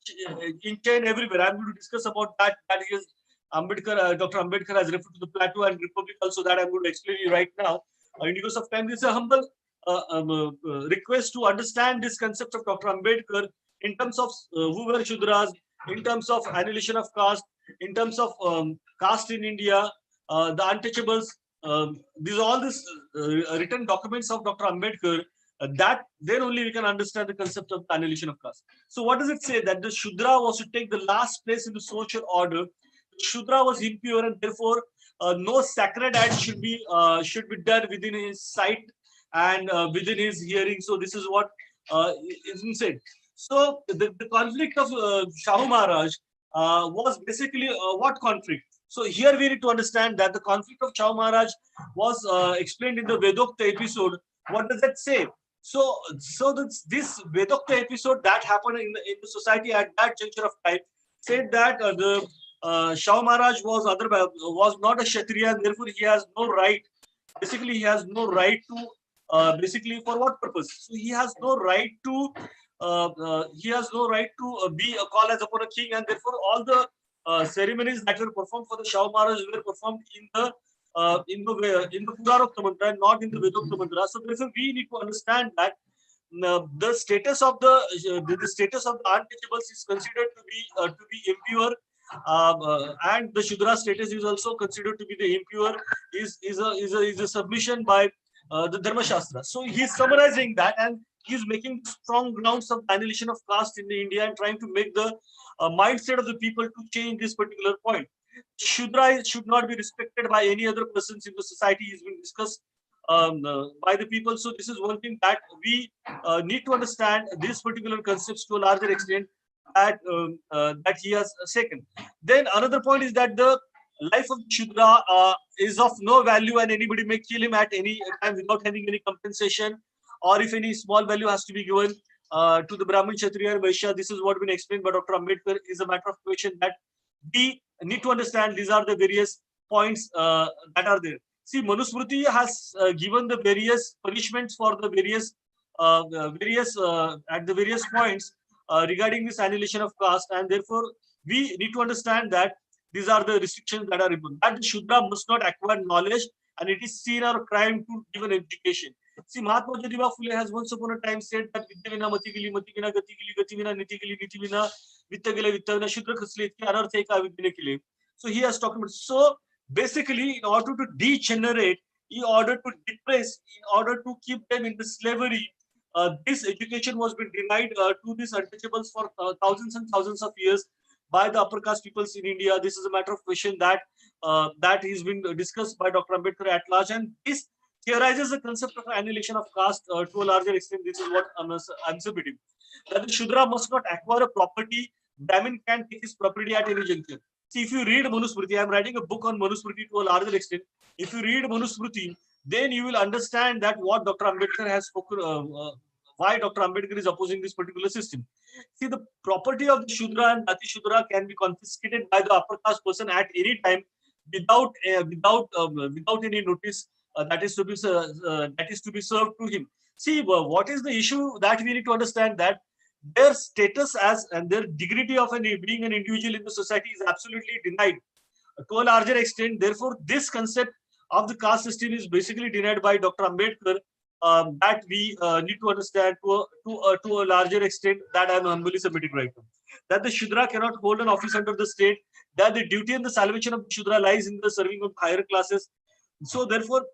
in chain everywhere. I'm going to discuss about that. That is Ambedkar. Dr. Ambedkar has referred to the Plato and Republic also. That I'm going to explain you right now. In the course of time, this is a humble request to understand this concept of Dr. Ambedkar in terms of who were Shudras, in terms of annihilation of caste, in terms of caste in India, the untouchables. These all these written documents of Dr. Ambedkar. That then only we can understand the concept of the annihilation of caste. So what does it say? That the Shudra was to take the last place in the social order. The Shudra was impure, and therefore no sacred act should be done within his sight and within his hearing. So this is what is said. So the conflict of Shahu Maharaj was basically what conflict? So here we need to understand that the conflict of Shahu Maharaj was explained in the Vedokta episode. What does that say? So this Vedokta episode that happened in the society at that juncture of time said that the Shahu Maharaj was not a Kshatriya, and therefore he has no right. Basically, he has no right to basically for what purpose? So he has no right to be a call as upon a king, and therefore all the ceremonies that were performed for the Shah Maharaj were performed in the Purarokta mantra and not in the Vedokta mantra. So therefore we need to understand that the status of the status of the untouchables is considered to be impure, and the Shudra status is also considered to be the impure. Is a submission by the Dharma Shastra. So he's summarizing that, and he's making strong grounds of annihilation of caste in the India and trying to make the mindset of the people to change this particular point. Shudra should not be respected by any other persons in the society. Is being discussed by the people. So this is one thing that we need to understand these particular concepts to a larger extent that he has taken. Then another point is that the life of Shudra is of no value, and anybody may kill him at any time without having any compensation, or if any small value has to be given to the Brahmin, Kshatriya, and Vaishya. This is what been explained by Dr. Ambedkar. Is a matter of question that we need to understand. These are the various points that are there. See, Manusmriti has given the various punishments for the various at the various points regarding this annihilation of caste, and therefore we need to understand that these are the restrictions that are imposed. That the Shudra must not acquire knowledge, and it is seen as a crime to give an education. See, Mahatma Jyotiba Phule has once upon a time said that Vidya vina mati gili, mati vina gati gili, gati vina niti gili, niti vina vitta gile, vitta vina Shudra khasle, itke anarth hai ka vidya ke. So he has talked about. So basically, in order to degenerate, in order to depress, in order to keep them in the slavery, this education was been denied to these untouchables for thousands and thousands of years by the upper caste peoples in India. This is a matter of question that that has been discussed by Dr. Ambedkar at large, and this theorizes the concept of annihilation of caste to a larger extent. This is what I'm submitting. That the Shudra must not acquire a property. Brahmin can take his property at any juncture. See, if you read Manusmriti, I'm writing a book on Manusmriti to a larger extent. If you read Manusmriti, then you will understand that what Dr. Ambedkar has spoken, why Dr. Ambedkar is opposing this particular system. See, the property of the Shudra and Dati Shudra can be confiscated by the upper caste person at any time without any notice that is to be served to him. See, what is the issue that we need to understand, that their status as and their dignity of being an individual in the society is absolutely denied to a larger extent. Therefore, this concept of the caste system is basically denied by Dr. Ambedkar. That we need to understand to a larger extent, that I am humbly submitting right now. That the Shudra cannot hold an office under the state. That the duty and the salvation of the Shudra lies in the serving of higher classes. So therefore,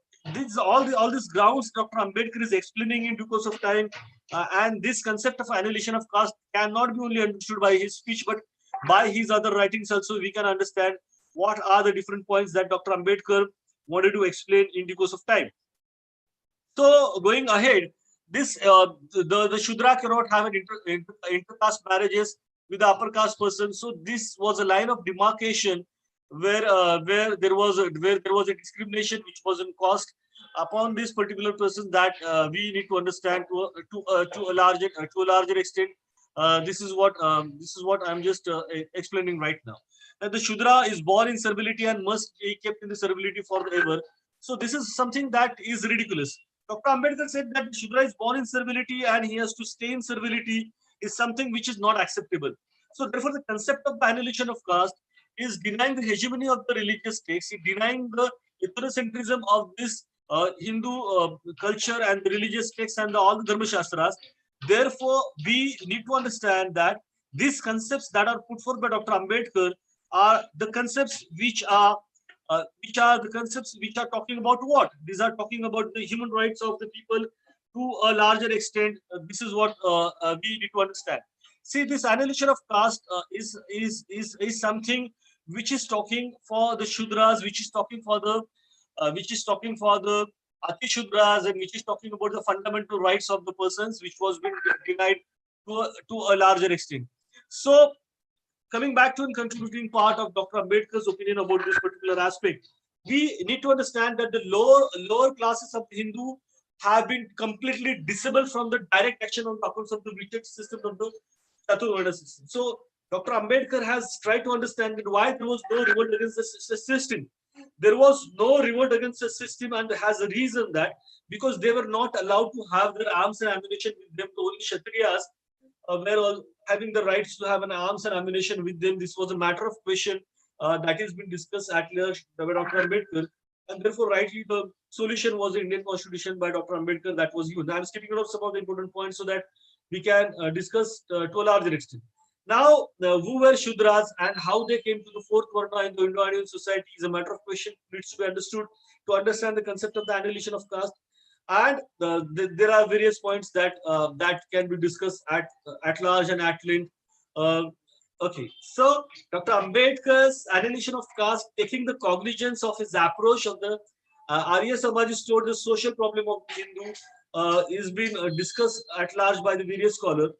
all these grounds Dr. Ambedkar is explaining in due course of time, and this concept of annihilation of caste cannot be only understood by his speech, but by his other writings also. We can understand what are the different points that Dr. Ambedkar wanted to explain in due course of time. So going ahead, this the Shudra cannot have an intercaste marriages with the upper caste person. So this was a line of demarcation where there was a discrimination which was in caste upon this particular person, that we need to understand to a larger extent. This is what I'm just explaining right now. That the Shudra is born in servility and must be kept in the servility forever. So this is something that is ridiculous. Dr. Ambedkar said that Shudra is born in servility and he has to stay in servility is something which is not acceptable. So therefore, the concept of the annihilation of caste is denying the hegemony of the religious texts, denying the ethnocentrism of this Hindu culture and the religious texts and all the Dharma Shastras. Therefore, we need to understand that these concepts that are put forth by Dr. Ambedkar are the concepts which are the concepts which are talking about what? These are talking about the human rights of the people to a larger extent. This is what we need to understand. See, this annihilation of caste is something which is talking for the Shudras, which is talking for the Ati Shudras, and which is talking about the fundamental rights of the persons, which was being denied to a larger extent. So, coming back to the contributing part of Dr. Ambedkar's opinion about this particular aspect, we need to understand that the lower classes of the Hindu have been completely disabled from the direct action on the accounts of the wicked system of the Chaturvarna system. So Dr. Ambedkar has tried to understand that why there was no revolt against the system. There was no revolt against the system, and has a reason that because they were not allowed to have their arms and ammunition with them. Only Kshatriyas were all having the rights to have an arms and ammunition with them. This was a matter of question that has been discussed at large by Dr. Ambedkar, and therefore, rightly, the solution was the Indian Constitution by Dr. Ambedkar that was used. I'm skipping out some of the important points so that we can discuss to a larger extent. Now, who were Shudras and how they came to the fourth Varna in the Indo-Aryan society is a matter of question, needs to be understood to understand the concept of the annihilation of caste. And there are various points that that can be discussed at large and at length. Uh, okay, so Dr. Ambedkar's annihilation of caste, taking the cognizance of his approach of the Arya Samaj is toward the social problem of the Hindu is being discussed at large by the various scholars.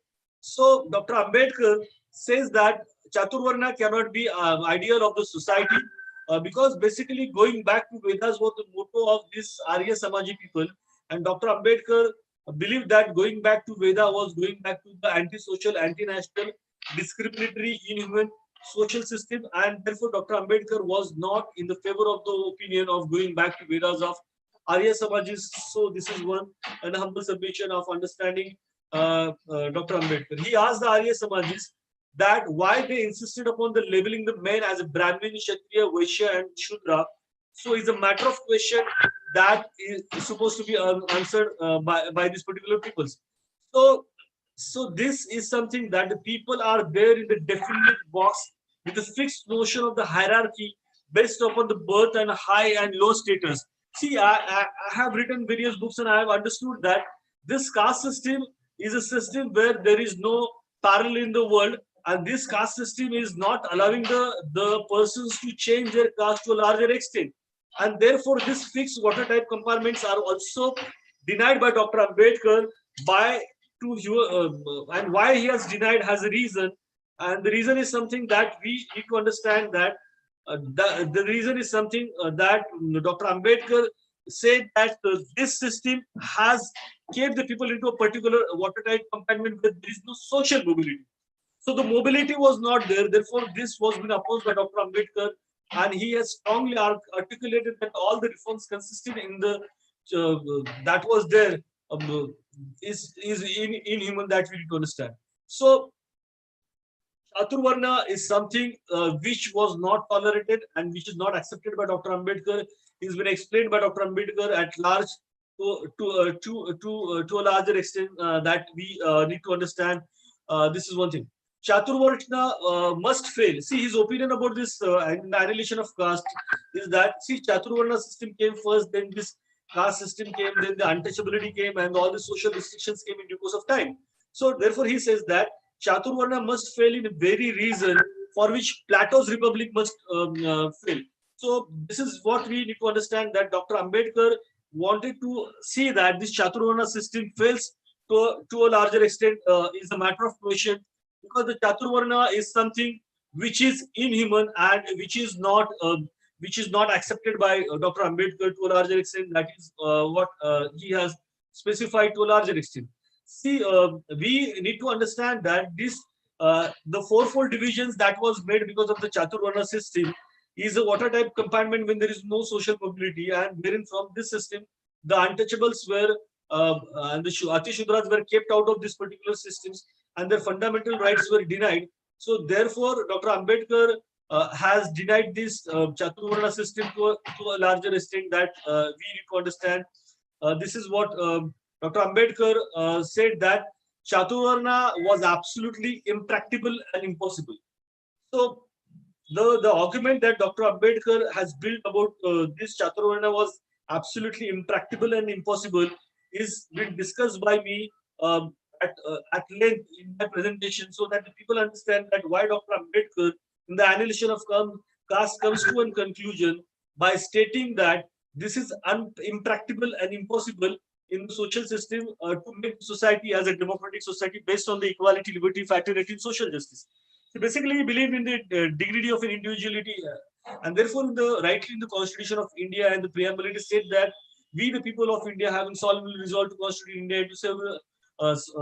So Dr. Ambedkar says that Chaturvarna cannot be ideal of the society because basically going back to Vedas was the motto of this Arya Samaji people, and Dr. Ambedkar believed that going back to Veda was going back to the anti-social, anti-national, discriminatory, inhuman social system, and therefore Dr. Ambedkar was not in the favor of the opinion of going back to Vedas of Arya Samajis. So this is one and humble submission of understanding Dr. Ambedkar. He asked the Arya Samajis that why they insisted upon the labeling the men as a Brahmin, Kshatriya, Vaishya, and Shudra. So it's a matter of question that is supposed to be answered by these particular peoples. So, so this is something that the people are there in the definite box with a fixed notion of the hierarchy based upon the birth and high and low status. See, I have written various books and I have understood that this caste system is a system where there is no parallel in the world, and this caste system is not allowing the persons to change their caste to a larger extent. And therefore, these fixed water type compartments are also denied by Dr. Ambedkar by and why he has denied has a reason, and the reason is something that we need to understand that the reason is something that Dr. Ambedkar said that this system has kept the people into a particular watertight compartment where there is no social mobility. So the mobility was not there. Therefore, this was been opposed by Dr. Ambedkar, and he has strongly articulated that all the reforms consisted in the that was there is inhuman that we need to understand. So Chaturvarna is something which was not tolerated and which is not accepted by Dr. Ambedkar. It's been explained by Dr. Ambedkar at large to a larger extent that we need to understand. This is one thing. Chaturvarna must fail. See, his opinion about this annihilation of caste is that, see, Chaturvarna system came first, then this caste system came, then the untouchability came, and all the social restrictions came in due course of time. So, therefore, he says that Chaturvarna must fail in the very reason for which Plato's republic must fail. So, this is what we need to understand, that Dr. Ambedkar wanted to see that this Chaturvarna system fails to a larger extent is a matter of question, because the Chaturvarna is something which is inhuman and which is not accepted by Dr. Ambedkar to a larger extent. That is what he has specified to a larger extent. See, we need to understand that this the fourfold divisions that was made because of the Chaturvarna system is a water type compartment when there is no social mobility, and wherein from this system the untouchables were and the Atishudras were kept out of these particular systems, and their fundamental rights were denied. So therefore, Dr. Ambedkar has denied this Chaturvarna system to a larger extent that we need to understand. This is what Dr. Ambedkar said, that Chaturvarna was absolutely impractical and impossible. So the argument that Dr. Ambedkar has built about this Chaturvarna was absolutely impractical and impossible is been discussed by me at length in my presentation, so that the people understand that why Dr. Ambedkar in the Annihilation of Caste comes to a conclusion by stating that this is impractical and impossible in the social system to make society as a democratic society based on the equality, liberty, fraternity, and social justice. So basically, he believed in the dignity of an individuality, and therefore, rightly in the Constitution of India and the preamble, it is said that we, the people of India, have insolubly resolved to constitute India into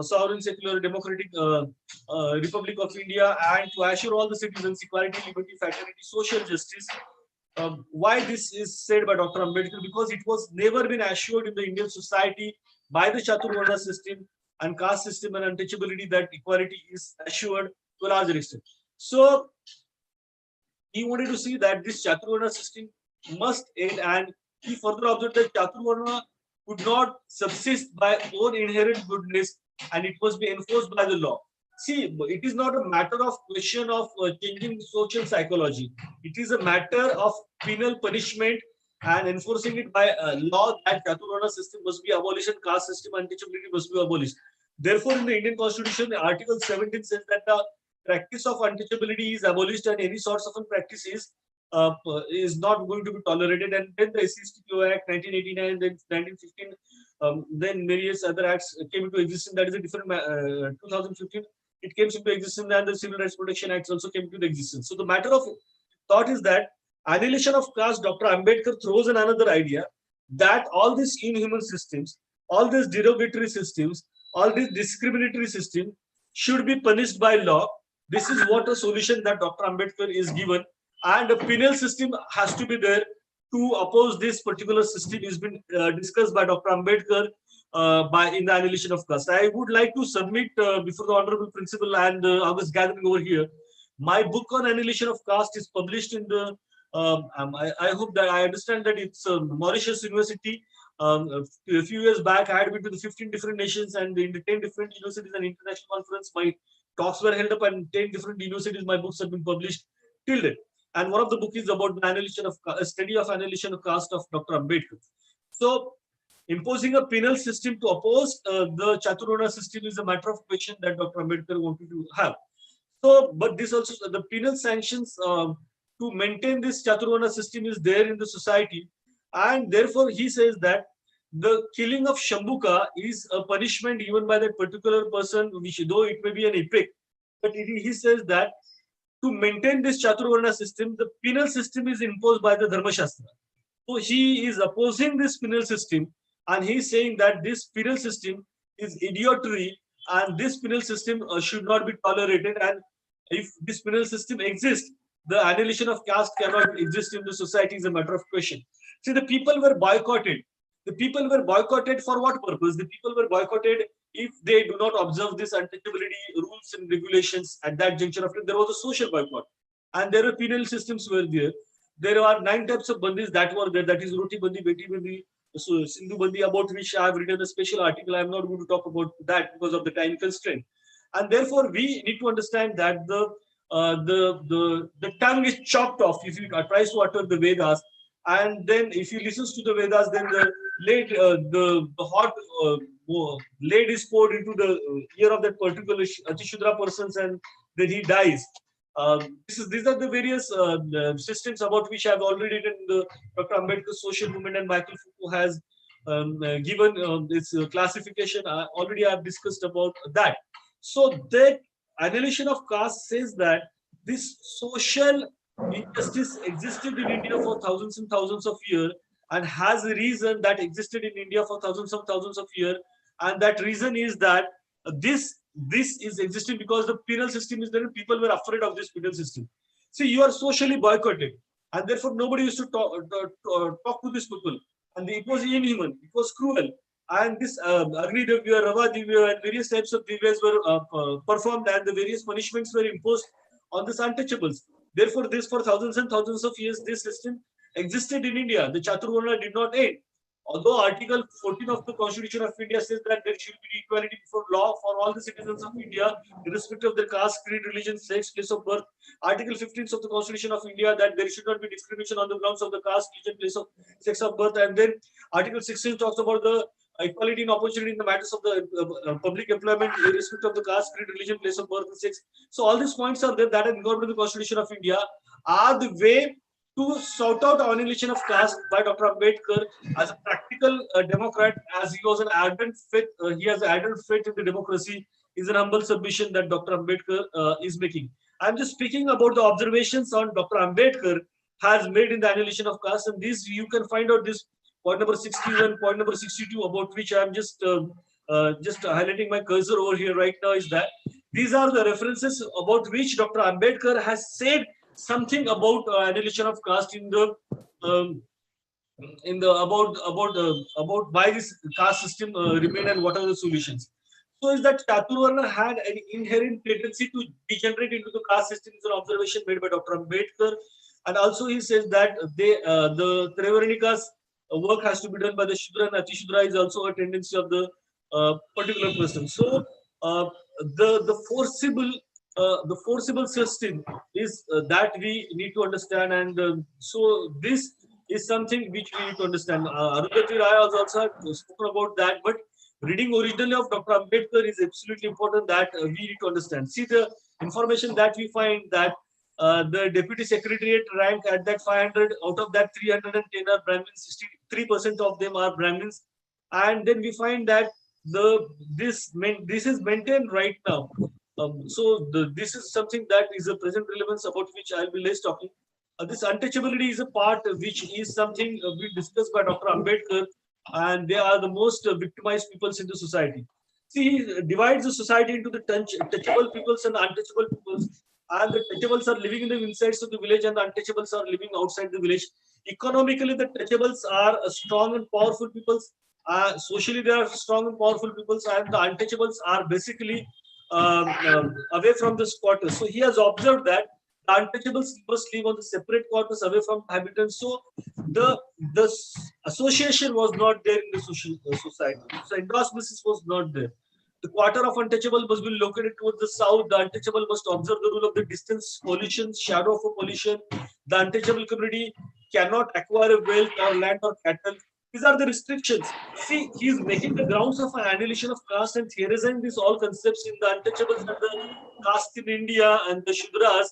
sovereign, secular, democratic Republic of India, and to assure all the citizens equality, liberty, fraternity, social justice, why this is said by Dr. Ambedkar, because it was never been assured in the Indian society by the Chaturvarna system and caste system and untouchability that equality is assured to a larger extent. So he wanted to see that this Chaturvarna system must end, and he further observed that Chaturvarna could not subsist by own inherent goodness and it must be enforced by the law. See, it is not a matter of question of changing social psychology. It is a matter of penal punishment and enforcing it by law that Chaturvarna system must be abolished and caste system untouchability must be abolished. Therefore, in the Indian Constitution, Article 17 says that the practice of untouchability is abolished and any sorts of practice is not going to be tolerated. And then the SCSTO Act 1989, then 1915, then various other acts came into existence. That is a different 2015. It came into existence, and the Civil Rights Protection Acts also came into existence. So the matter of thought is that annihilation of caste, Dr. Ambedkar throws in another idea that all these inhuman systems, all these derogatory systems, all these discriminatory systems should be punished by law. This is what a solution that Dr. Ambedkar is given, and a penal system has to be there to oppose this particular system. Is been discussed by Dr. Ambedkar by in the annihilation of caste. I would like to submit before the honorable principal and August gathering over here. My book on annihilation of caste is published in the. I hope that I understand that it's Mauritius University. A few years back, I had been to the 15 different nations and in the 10 different universities and international conference. My talks were held up and 10 different universities. My books have been published till date. And one of the books is about the annihilation of study of annihilation of caste of Dr. Ambedkar. So, imposing a penal system to oppose the Chaturvarna system is a matter of question that Dr. Ambedkar wanted to have. So, but this also the penal sanctions to maintain this Chaturvarna system is there in the society, and therefore he says that the killing of Shambhuka is a punishment given by that particular person, which though it may be an epic, but he says that to maintain this Chaturvarna system, the penal system is imposed by the Dharma Shastra. So he is opposing this penal system, and he is saying that this penal system is idiotry, and this penal system should not be tolerated. And if this penal system exists, the annihilation of caste cannot exist in the society is a matter of question. See, the people were boycotted. The people were boycotted for what purpose? The people were boycotted if they do not observe this untouchability rules and regulations at that juncture. After there was a social boycott, and there were penal systems were there. There are 9 types of bandis that were there. That is Roti Bandi, Beti Bandi, so Sindhu Bandi, about which I have written a special article. I am not going to talk about that because of the time constraint. And therefore, we need to understand that the tongue is chopped off if you tries to utter the Vedas, and then if he listens to the Vedas, then the hot lead is poured into the ear of that particular Atishudra persons, and then he dies. These are the various systems about which I have already written the Dr. Ambedkar social movement, and Michael Foucault has given this classification. Already I have discussed about that. So that annihilation of caste says that this social injustice existed in India for thousands and thousands of years, and has a reason that existed in India for thousands of years, and that reason is that this is existing because the penal system is there and people were afraid of this penal system. See, you are socially boycotted, and therefore nobody used to talk to these people, and it was inhuman, it was cruel. And this Agni Divya, Rava Divya, and various types of divyas were performed, and the various punishments were imposed on these untouchables. Therefore, this for thousands and thousands of years, this system existed in India. The Chaturvarna did not end. Although Article 14 of the Constitution of India says that there should be equality before law for all the citizens of India, irrespective of their caste, creed, religion, sex, place of birth. Article 15 of the Constitution of India that there should not be discrimination on the grounds of the caste, religion, place of sex of birth. And then Article 16 talks about the equality in opportunity in the matters of the public employment, irrespective of the caste, creed, religion, place of birth, and sex. So all these points are there that are incorporated in the Constitution of India are the way to sort out annihilation of caste by Dr. Ambedkar as a practical Democrat, as he was an ardent faith. He has an ardent faith in the democracy. Is an humble submission that Dr. Ambedkar is making. I'm just speaking about the observations on Dr. Ambedkar has made in the annihilation of caste, and these you can find out this point number 61, point number 62, about which I'm just highlighting my cursor over here right now, is that these are the references about which Dr. Ambedkar has said something about annihilation of caste um, in the about why this caste system remain and what are the solutions. So is that Chaturvarna had an inherent tendency to degenerate into the caste system is an observation made by Dr. Ambedkar, and also he says that the Trivarnikas work has to be done by the Shudra and Atishudra is also a tendency of the particular person. So uh, the forcible system is that we need to understand, and so this is something which we need to understand. Arundhati Rai has also spoken about that, but reading originally of Dr. Ambedkar is absolutely important that we need to understand. See the information that we find that the deputy secretariat rank at that 500, out of that 310 are Brahmins, 63% of them are Brahmins, and then we find that this is maintained right now. This is something that is a present relevance about which I'll be less talking. This untouchability is a part which is something we discussed by Dr. Ambedkar, and they are the most victimized peoples in the society. See, he divides the society into the touchable peoples and the untouchable peoples, and the touchables are living in the insides of the village, and the untouchables are living outside the village. Economically, the touchables are strong and powerful peoples. Socially, they are strong and powerful peoples, and the untouchables are basically away from the squatters. So he has observed that the untouchables must live on the separate quarters away from inhabitants. So the association was not there in the social society. So endosmosis was not there. The quarter of untouchable must be located towards the south. The untouchable must observe the rule of the distance pollution, shadow of a pollution. The untouchable community cannot acquire wealth or land or cattle. These are the restrictions. See, he is making the grounds of an annihilation of caste and theorizing these all concepts in the untouchables and the caste in India and the Shudras,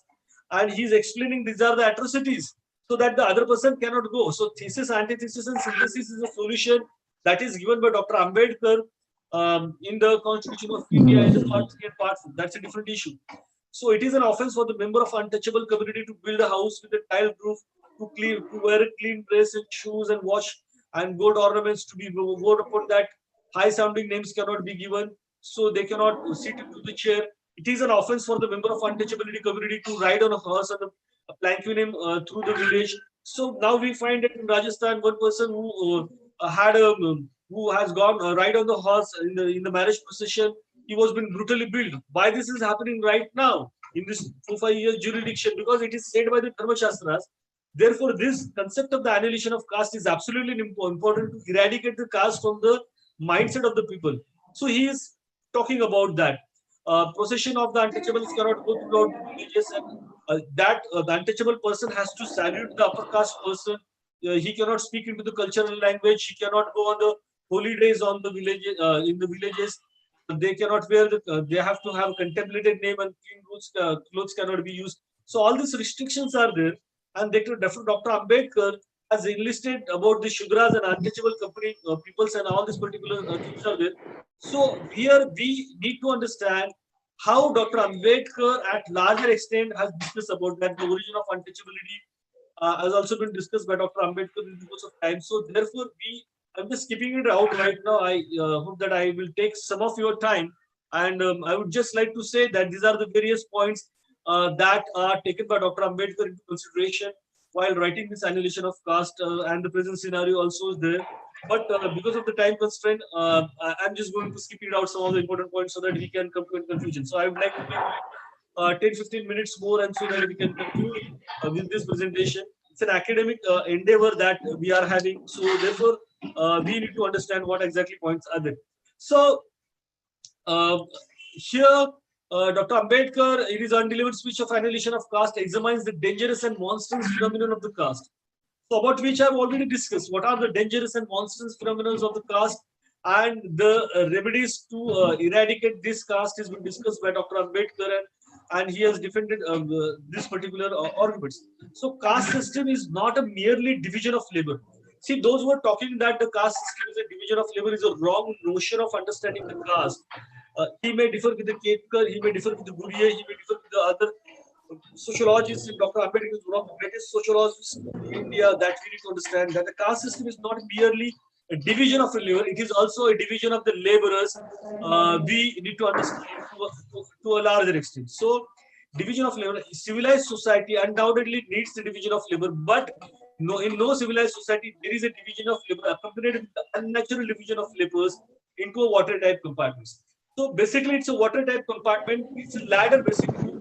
and he is explaining these are the atrocities so that the other person cannot go. So thesis, antithesis, and synthesis is a solution that is given by Dr. Ambedkar in the Constitution of India in the part 3 and part 4. That's a different issue. So it is an offense for the member of untouchable community to build a house with a tiled roof, to wear a clean dress and shoes and wash and gold ornaments to be worn upon that. High sounding names cannot be given, so they cannot sit into the chair. It is an offense for the member of untouchability community to ride on a horse and planking him through the village. So now we find that in Rajasthan, one person who has gone ride on the horse in the marriage procession, he was been brutally killed. Why this is happening right now in this 4-5 years jurisdiction? Because it is said by the Dharma Shastras. Therefore, this concept of the annihilation of caste is absolutely important to eradicate the caste from the mindset of the people. So he is talking about that. Procession of the untouchables cannot go throughout the villages, and the untouchable person has to salute the upper caste person. He cannot speak into the cultural language. He cannot go on the holy days on the village in the villages. They cannot wear they have to have a contemplated name, and clean clothes cannot be used. So all these restrictions are there, and Dr. Ambedkar has enlisted about the Shudras and untouchable company peoples, and all these particular things are there. So here we need to understand how Dr. Ambedkar at larger extent has discussed about that the origin of untouchability has also been discussed by Dr. Ambedkar in the course of time. So therefore, I'm just skipping it out right now. I hope that I will take some of your time, and I would just like to say that these are the various points that are taken by Dr. Ambedkar into consideration while writing this annihilation of caste, and the present scenario also is there. But because of the time constraint, I'm just going to skip it out some of the important points so that we can come to a conclusion. So I would like to give 10-15 minutes more, and so that we can conclude with this presentation. It's an academic endeavor that we are having. So therefore, we need to understand what exactly points are there. So here, Dr. Ambedkar, in his undelivered speech of annihilation of caste, examines the dangerous and monstrous phenomenon of the caste. So about which I've already discussed. What are the dangerous and monstrous phenomena of the caste, and the remedies to eradicate this caste has been discussed by Dr. Ambedkar, and he has defended this particular arguments. So caste system is not a merely division of labor. See, those who are talking that the caste system is a division of labor is a wrong notion of understanding the caste. He may differ with the Ketkar, he may differ with the Guriye, he may differ with the other sociologists. Dr. Ambedkar is one of the greatest sociologists in India that we need to understand that the caste system is not merely a division of a labor, it is also a division of the laborers. We need to understand to a larger extent. So division of labor. Civilized society undoubtedly needs the division of labor, but no, in no civilized society there is a division of labor accompanied with the unnatural division of labors into a water-type compartments. So basically, it's a water-type compartment. It's a ladder basically.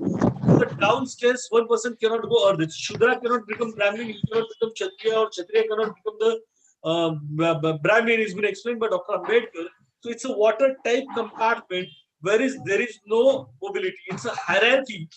The downstairs, one person cannot go, or the Shudra cannot become Brahmin, he cannot become Kshatriya, or Kshatriya cannot become the Brahmin. Has been explained by Dr. Ambedkar. So it's a water-type compartment, whereas there is no mobility. It's a hierarchy,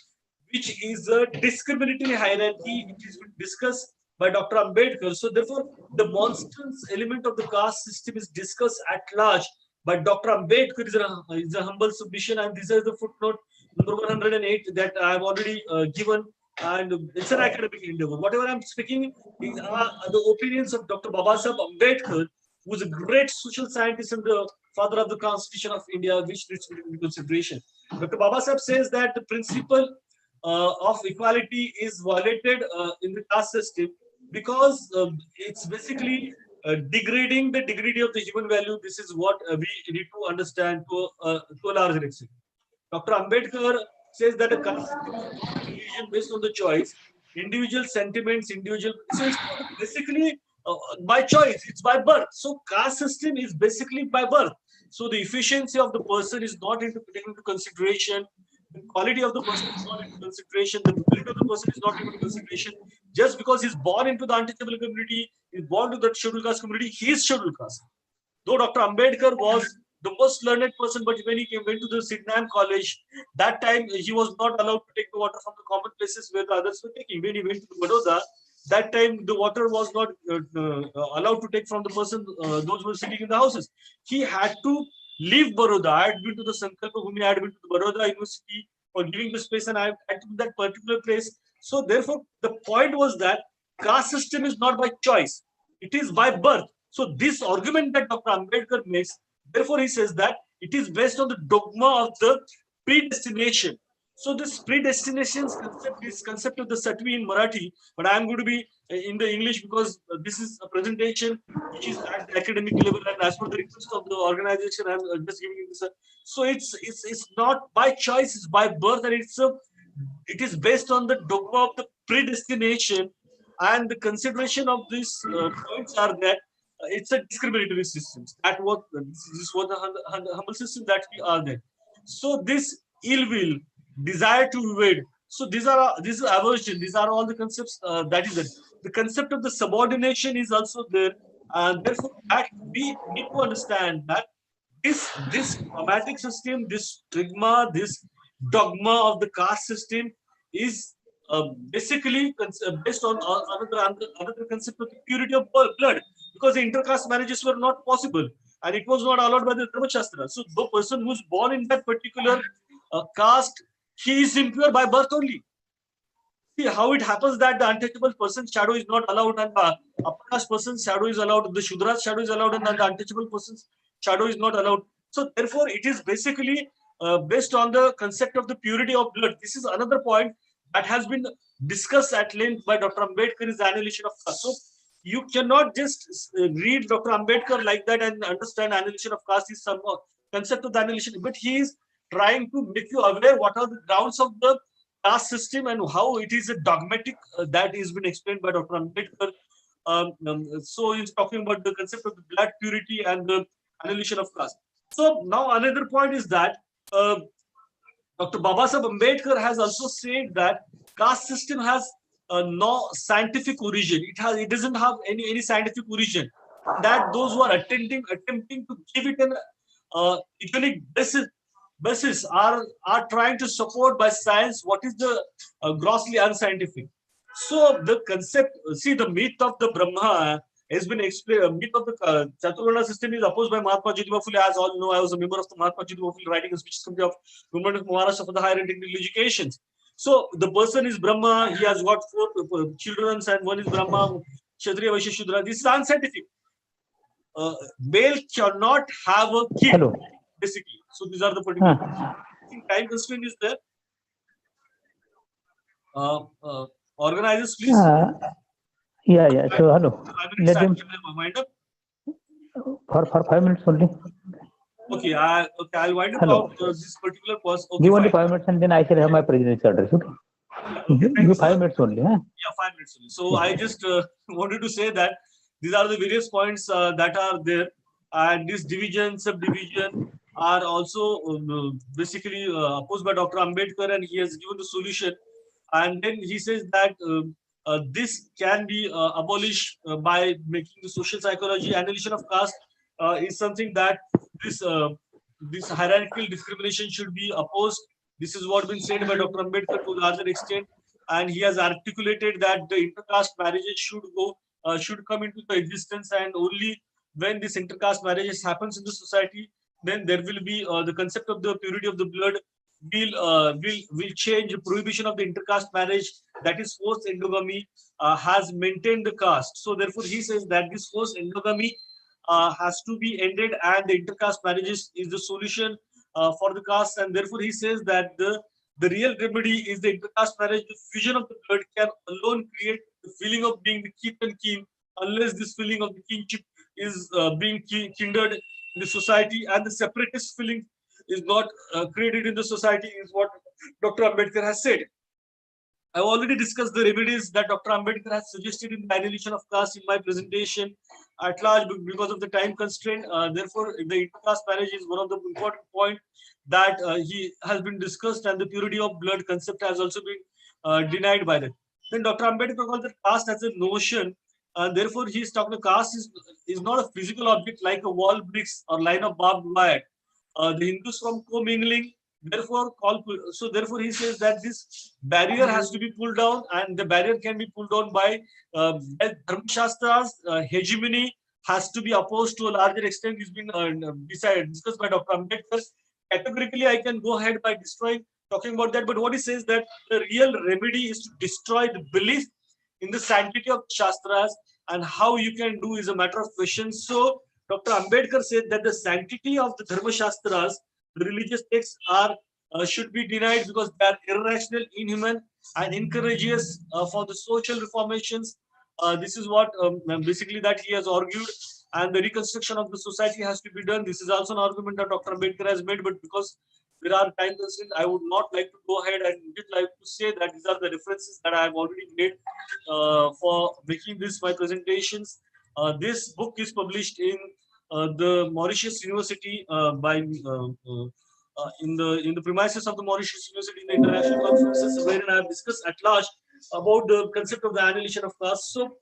which is a discriminatory hierarchy, which is discussed by Dr. Ambedkar. So therefore, the monstrous element of the caste system is discussed at large by Dr. Ambedkar. Is a humble submission, and this is the footnote number 108 that I have already given, and it's an academic endeavor. Whatever I'm speaking is the opinions of Dr. Babasaheb Ambedkar, who is a great social scientist and the father of the Constitution of India, which needs to be taken into consideration. Dr. Babasaheb says that the principle of equality is violated in the caste system because it's basically degrading the dignity of the human value. This is what we need to understand to a larger extent. Dr. Ambedkar says that a caste system is not a religion based on the choice, individual sentiments, individual. So it's basically by choice, it's by birth. So caste system is basically by birth. So the efficiency of the person is not taken into consideration. The quality of the person is not into consideration. The ability of the person is not into consideration. Just because he's born into the untouchable community, he's born to the scheduled caste community, he is scheduled caste. Though Dr. Ambedkar was the most learned person, but when he went to the Sidnam College, that time he was not allowed to take the water from the common places where the others were taking. When he went to Baroda, that time the water was not allowed to take from the person, those who were sitting in the houses. He had to leave Baroda. I had been to the Sankalpa Bhumi, I had been to the Baroda University for giving the space, and I had to that particular place. So therefore, the point was that caste system is not by choice, it is by birth. So this argument that Dr. Ambedkar makes, therefore he says that it is based on the dogma of the predestination. So this predestination concept is concept of the Satvi in Marathi, but I am going to be in the English because this is a presentation which is at the academic level, and as per the request of the organization, I am just giving this. So it's not by choice, it's by birth, and it is based on the dogma of the predestination, and the consideration of these points are that it's a discriminatory system. This is what the humble system that we are there. So this ill will, desire to evade. So this is aversion. These are all the concepts that is there. The concept of the subordination is also there, and therefore that we need to understand that this traumatic system, this stigma, this dogma of the caste system is basically based on another concept of the purity of blood, because the intercaste marriages were not possible and it was not allowed by the Dharma Shastra. So the person who's born in that particular caste, he is impure by birth only. See how it happens that the untouchable person's shadow is not allowed and the upper caste person's shadow is allowed, the Shudra's shadow is allowed, and the untouchable person's shadow is not allowed. So therefore, it is basically based on the concept of the purity of blood. This is another point that has been discussed at length by Dr. Ambedkar in his Annihilation of Caste. So you cannot just read Dr. Ambedkar like that and understand Annihilation of Caste is some concept of the annihilation, but he is trying to make you aware what are the grounds of the caste system and how it is a dogmatic that has been explained by Dr. Ambedkar. So he's talking about the concept of the blood purity and the annihilation of caste. So now another point is that Dr. Babasaheb Ambedkar has also said that caste system has no scientific origin. It doesn't have any scientific origin. That those who are attempting to give it an economic basis are trying to support by science what is the grossly unscientific. So the concept, see, the myth of the Brahma has been explained. Myth of the Chaturvarna system is opposed by Mahatma Jyotiba Phule. As all know, I was a member of the Mahatma Jyotiba Phule writing a speeches committee of Government of Maharashtra for the higher and technical education. So the person is Brahma. He has got 4 children, and one is Brahma, Kshatriya, Vaishya, Shudra. This is unscientific. Male cannot have a kid. Hello. Basically. So these are the particular. I think time constraint is there. Organizers, please. Yeah. So hello. Let him Wind up. for 5 minutes only. Okay, I'll wind up Hello. this particular course. Okay, Give only fine. 5 minutes and then I shall have my president's address. Okay. Okay, thank you, Give sir. 5 minutes only. Huh? Yeah, 5 minutes only. So I just wanted to say that these are the various points that are there, and this division, subdivision are also basically opposed by Dr. Ambedkar, and he has given the solution. And then he says that this can be abolished by making the social psychology. Annihilation of caste is something that this this hierarchical discrimination should be opposed. This is what been said by Dr. Ambedkar to a larger extent, and he has articulated that the intercaste marriages should come into the existence, and only when this intercaste marriages happens in the society, then there will be the concept of the purity of the blood will change. Prohibition of the intercaste marriage, that is forced endogamy, has maintained the caste. So therefore he says that this forced endogamy has to be ended, and the intercaste marriages is the solution for the caste. And therefore he says that the real remedy is the intercaste marriage. The fusion of the blood can alone create the feeling of being the kith and kin. Unless this feeling of the kinship is being kindled in the society, and the separatist feeling is not created in the society, is what Dr. Ambedkar has said. I've already discussed the remedies that Dr. Ambedkar has suggested in the Annihilation of Caste in my presentation at large because of the time constraint. Therefore, the intercaste marriage is one of the important points that he has been discussed, and the purity of blood concept has also been denied by that. Then Dr. Ambedkar called the caste as a notion. Therefore, he is talking caste is not a physical object like a wall bricks or line of barbed wire. The Hindus from commingling, therefore he says that this barrier has to be pulled down, and the barrier can be pulled down by Dharma Shastra's hegemony has to be opposed to a larger extent. It's been discussed by Dr. Ambedkar. Categorically, I can go ahead by talking about that, but what he says that the real remedy is to destroy the belief in the sanctity of Shastras, and how you can do is a matter of question. So Dr. Ambedkar said that the sanctity of the Dharma Shastras, the religious texts, are should be denied because they are irrational, inhuman, and incourageous for the social reformations. This is what basically that he has argued, and the reconstruction of the society has to be done. This is also an argument that Dr. Ambedkar has made, but because there are time constraints, I would not like to go ahead, and would like to say that these are the references that I have already made for making this my presentations. This book is published in the Mauritius University in the premises of the Mauritius University in the international conferences, wherein I have discussed at large about the concept of the annihilation of caste. So,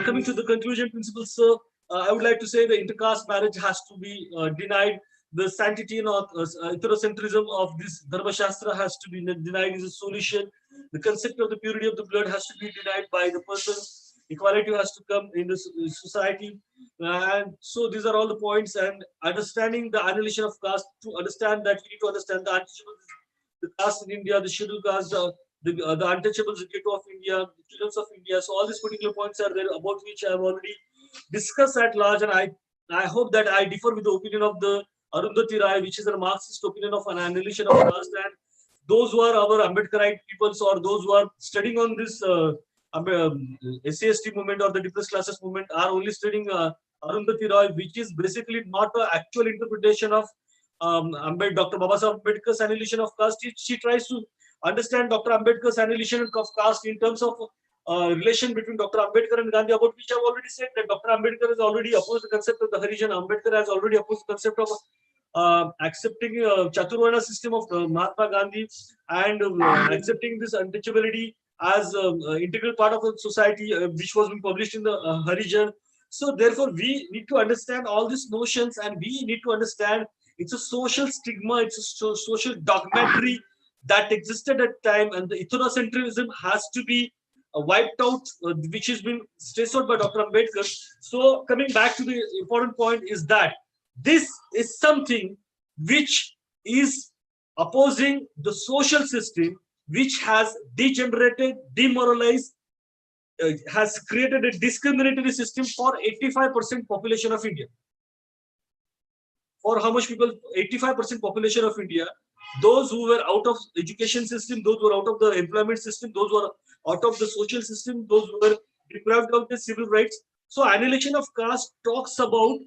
coming to the conclusion principles, sir, I would like to say the intercaste marriage has to be denied. The sanctity and heterocentrism of this Dharma Shastra has to be denied is a solution. The concept of the purity of the blood has to be denied by the person. Equality has to come in the society. And so these are all the points. And understanding the annihilation of caste, to understand that, we need to understand the untouchables, the caste in India, the scheduled caste, the untouchables, the ghetto of India, the children of India. So all these particular points are there, about which I have already discussed at large. And I hope that I differ with the opinion of the Arundhati Rai, which is a Marxist opinion of an annihilation of caste. And those who are our Ambedkarite peoples, or those who are studying on this SCST movement or the depressed classes movement, are only studying Arundhati Roy, which is basically not an actual interpretation of Dr. Babasaheb Ambedkar's annihilation of caste. She tries to understand Dr. Ambedkar's annihilation of caste in terms of relation between Dr. Ambedkar and Gandhi, about which I have already said that Dr. Ambedkar has already opposed the concept of the Harijan. Ambedkar has already opposed the concept of accepting Chaturvarna system of Mahatma Gandhi, and accepting this untouchability as integral part of the society, which was being published in the Harijan. So therefore, we need to understand all these notions, and we need to understand it's a social stigma, it's a social dogmatry that existed at time, and the ethnocentrism has to be wiped out, which has been stressed out by Dr. Ambedkar. So coming back to the important point is that this is something which is opposing the social system, which has degenerated, demoralized, has created a discriminatory system for 85% population of India. For how much people? 85% population of India. Those who were out of education system, those who were out of the employment system, those who were out of the social system, those who were deprived of the civil rights. So annihilation of caste talks about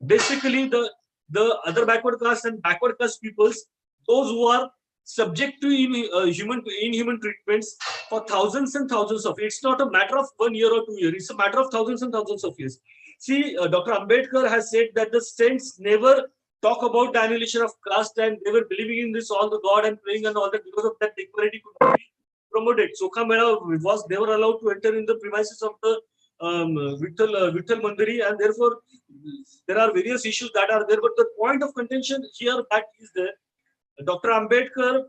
basically the the other backward caste and backward caste peoples, those who are subject to inhuman treatments for thousands and thousands of years. It's not a matter of 1 year or 2 years. It's a matter of thousands and thousands of years. See, Dr. Ambedkar has said that the saints never talk about the annihilation of caste, and they were believing in this all the God and praying and all that. Because of that, equality could be promoted. Sokha Mela was never allowed to enter in the premises of the Vittal Mandiri, and therefore there are various issues that are there. But the point of contention here that is there, Dr. Ambedkar,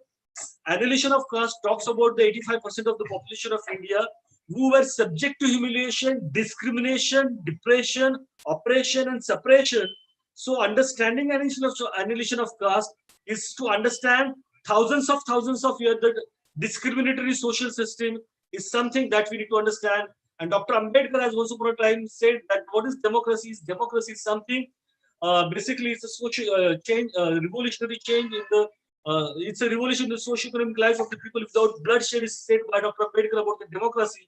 Annihilation of Caste talks about the 85% of the population of India who were subject to humiliation, discrimination, depression, oppression, and suppression. So, understanding annihilation of caste is to understand thousands of years that discriminatory social system is something that we need to understand. And Dr. Ambedkar has once upon a time said that what is democracy? Democracy is something. Basically, it's a social change, revolutionary change in the. It's a revolution in the socio-economic life of the people without bloodshed, is said by Dr. Ambedkar about the democracy.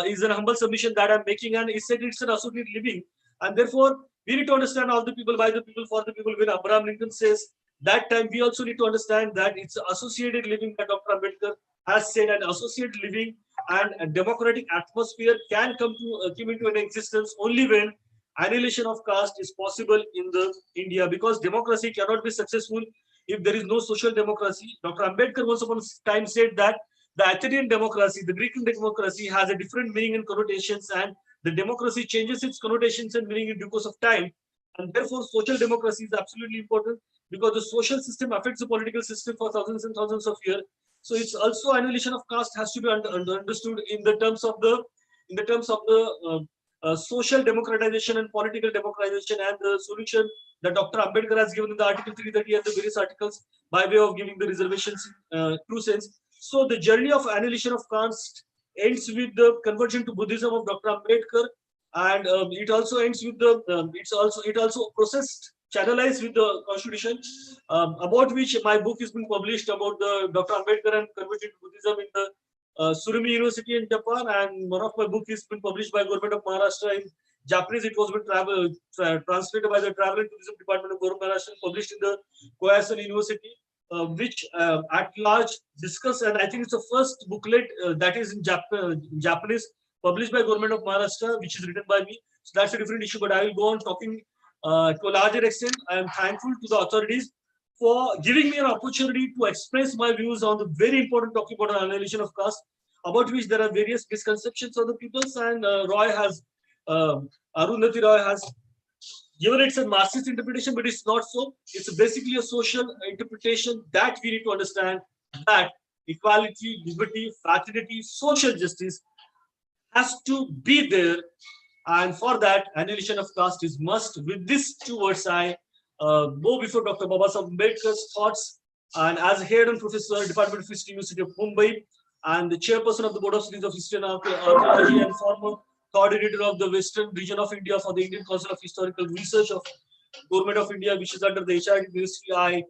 Is a humble submission that I'm making, and he said it's an associated living, and therefore we need to understand all the people, by the people, for the people. When Abraham Lincoln says that time, we also need to understand that it's associated living that Dr. Ambedkar has said, and associated living and a democratic atmosphere can come into an existence only when annihilation of caste is possible in the India, because democracy cannot be successful if there is no social democracy. Dr. Ambedkar once upon a time said that the Athenian democracy, the Greek democracy, has a different meaning and connotations, and the democracy changes its connotations and meaning in due course of time. And therefore, social democracy is absolutely important, because the social system affects the political system for thousands and thousands of years. So it's also annihilation of caste has to be understood in the terms of the social democratization and political democratization, and the solution that Dr. Ambedkar has given in the Article 330 and the various articles by way of giving the reservations true sense. So the journey of annihilation of caste ends with the conversion to Buddhism of Dr. Ambedkar, and it also ends with the it also processed, channelized with the constitution, about which my book has been published about the Dr. Ambedkar and conversion to Buddhism in the Surumi University in Japan, and one of my books has been published by Government of Maharashtra in Japanese. It was been translated by the Travel and Tourism Department of Government of Maharashtra, published in the Koyasan University, which at large discuss, and I think it's the first booklet that is in Japanese, published by Government of Maharashtra, which is written by me. So that's a different issue, but I will go on talking to a larger extent. I am thankful to the authorities for giving me an opportunity to express my views on the very important topic about annihilation of caste, about which there are various misconceptions of the peoples, and Arundhati Roy has given it a Marxist interpretation, but it's not so. It's basically a social interpretation that we need to understand, that equality, liberty, fraternity, social justice has to be there, and for that, annihilation of caste is must. With these two words, I go before Dr. Babasaheb Ambedkar's thoughts, and as head and professor, Department of History, University of Mumbai, and the chairperson of the Board of Studies of History and Archaeology, and former coordinator of the Western region of India for the Indian Council of Historical Research of Government of India, which is under the HRD Ministry, I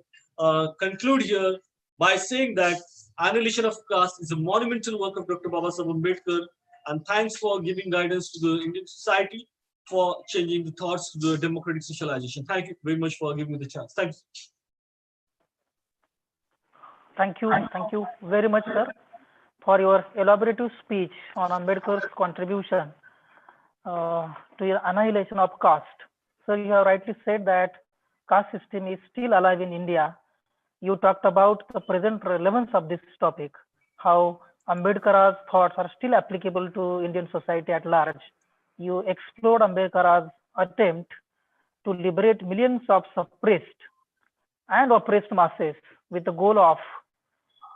conclude here by saying that Annihilation of Caste is a monumental work of Dr. Babasaheb Ambedkar, and thanks for giving guidance to the Indian society for changing the thoughts to the democratic socialization. Thank you very much for giving me the chance. Thanks. Thank you very much, sir, for your elaborative speech on Ambedkar's contribution to the annihilation of caste. So you have rightly said that caste system is still alive in India. You talked about the present relevance of this topic, how Ambedkar's thoughts are still applicable to Indian society at large. You explored Ambedkar's attempt to liberate millions of suppressed and oppressed masses with the goal of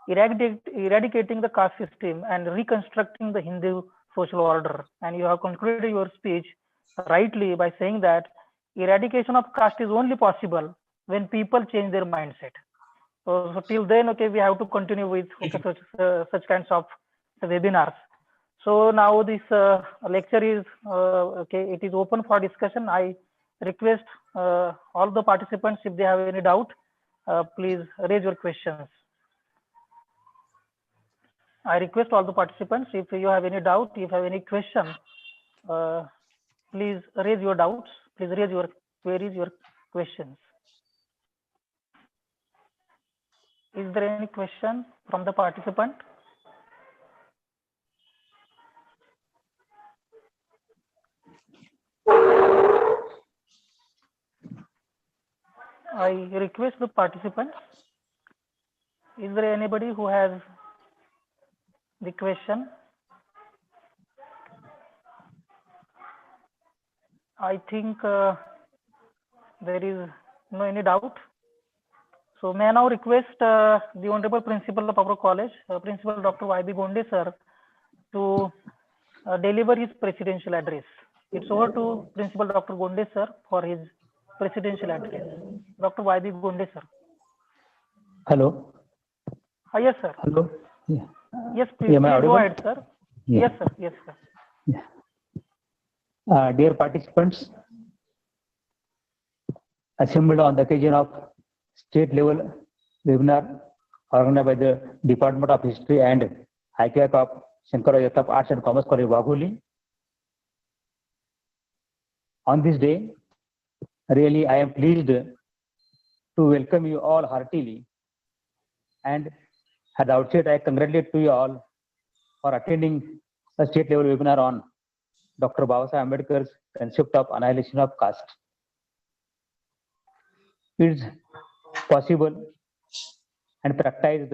eradicating the caste system and reconstructing the Hindu social order. And you have concluded your speech rightly by saying that eradication of caste is only possible when people change their mindset. So till then, okay, we have to continue with such kinds of webinars. So now this lecture is okay. It is open for discussion. I request all the participants, if they have any doubt, please raise your questions. I request all the participants, if you have any doubt, if you have any question, please raise your doubts. Please raise your queries, your questions. Is there any question from the participant? I request the participants. Is there anybody who has the question? I think there is no any doubt. So may I now request the Honorable Principal of our college, Principal Dr. Y.B. Gonde sir, to deliver his presidential address. It's over to Principal Dr. Gonde sir for his presidential address. Dr. Y.B. Gonde sir. Hello. Yes, sir. Hello. Yeah. Yes, please, Am I please go audible? ahead, sir. Yeah. Yes, sir. Yes, sir. Dear participants, assembled on the occasion of state level webinar organized by the Department of History and IQAC of Shankarajatap Arts and Commerce College, Wagholi. On this day, really I am pleased to welcome you all heartily, and at the outset I congratulate to you all for attending a state level webinar on Dr. Babasaheb Ambedkar's concept of annihilation of caste. It is possible and practiced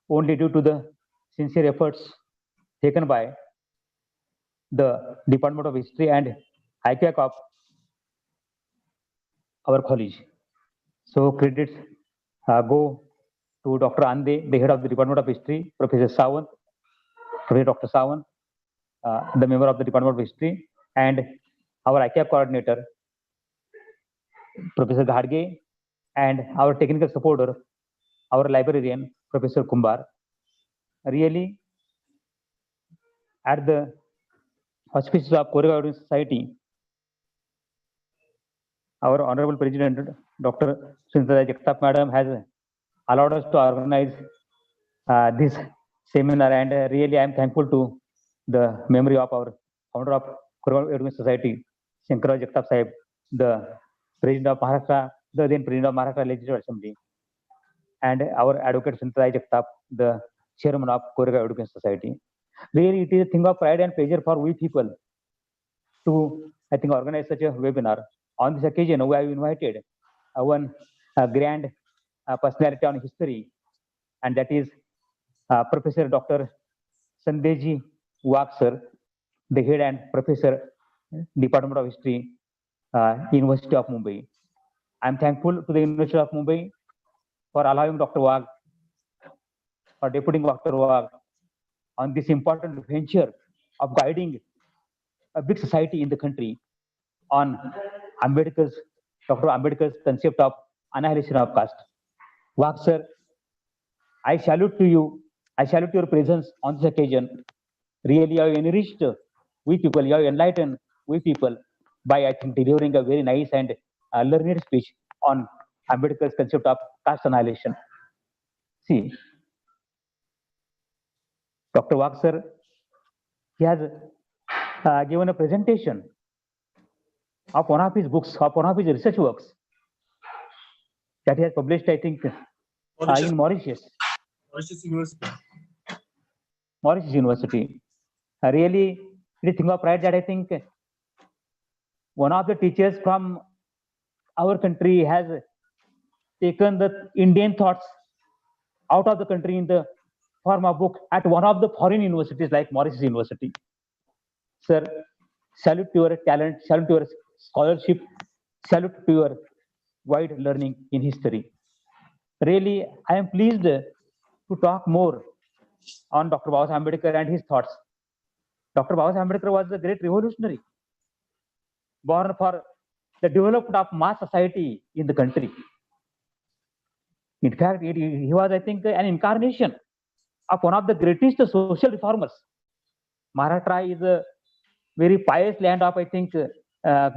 only due to the sincere efforts taken by the Department of History and IQAC of our college. So credits go to Dr. Ande, the head of the Department of History, Professor Sawant, Professor Dr. Sawant, the member of the Department of History, and our IQAC coordinator, Professor Ghadge, and our technical supporter, our librarian, Professor Kumbar. Really, at the auspices of Koregaon Society, our Honorable President, Dr. Sunita Jagtap Madam, has allowed us to organize this seminar, and really I am thankful to the memory of our founder of Koregaon Society, Shankaraj Jagtap Sahib, the President of Maharashtra, the then President of Maharashtra Legislative Assembly, and our Advocate Sunita Jagtap, the Chairman of Koregaon Education Society. Really, it is a thing of pride and pleasure for we people to, I think, organize such a webinar. On this occasion, we have invited one grand personality on history, and that is Professor Dr. Sandeji Wag sir, the head and professor, Department of History, University of Mumbai. I am thankful to the University of Mumbai for allowing Dr. Wag, for deputing Dr. Wag on this important venture of guiding a big society in the country on Dr. Ambedkar's concept of annihilation of caste. Wag sir, I salute to you. I salute your presence on this occasion. Really, you have enriched we people, you have enlightened we people by, I think, delivering a very nice and learned speech on Ambedkar's concept of caste annihilation. See, Dr. Wag sir, he has given a presentation of one of his books, of one of his research works that he has published, I think, in Mauritius. Mauritius University. Really, it is a thing of pride that I think one of the teachers from our country has taken the Indian thoughts out of the country in the form of book at one of the foreign universities like Mauritius University. Sir, salute to your talent, salute to your scholarship, salute to your wide learning in history. Really, I am pleased to talk more on Dr. Babasaheb Ambedkar and his thoughts. Dr. Babasaheb Ambedkar was a great revolutionary, born for the development of mass society in the country. In fact, he was, I think, an incarnation of one of the greatest social reformers. Maharashtra is a very pious land of, I think,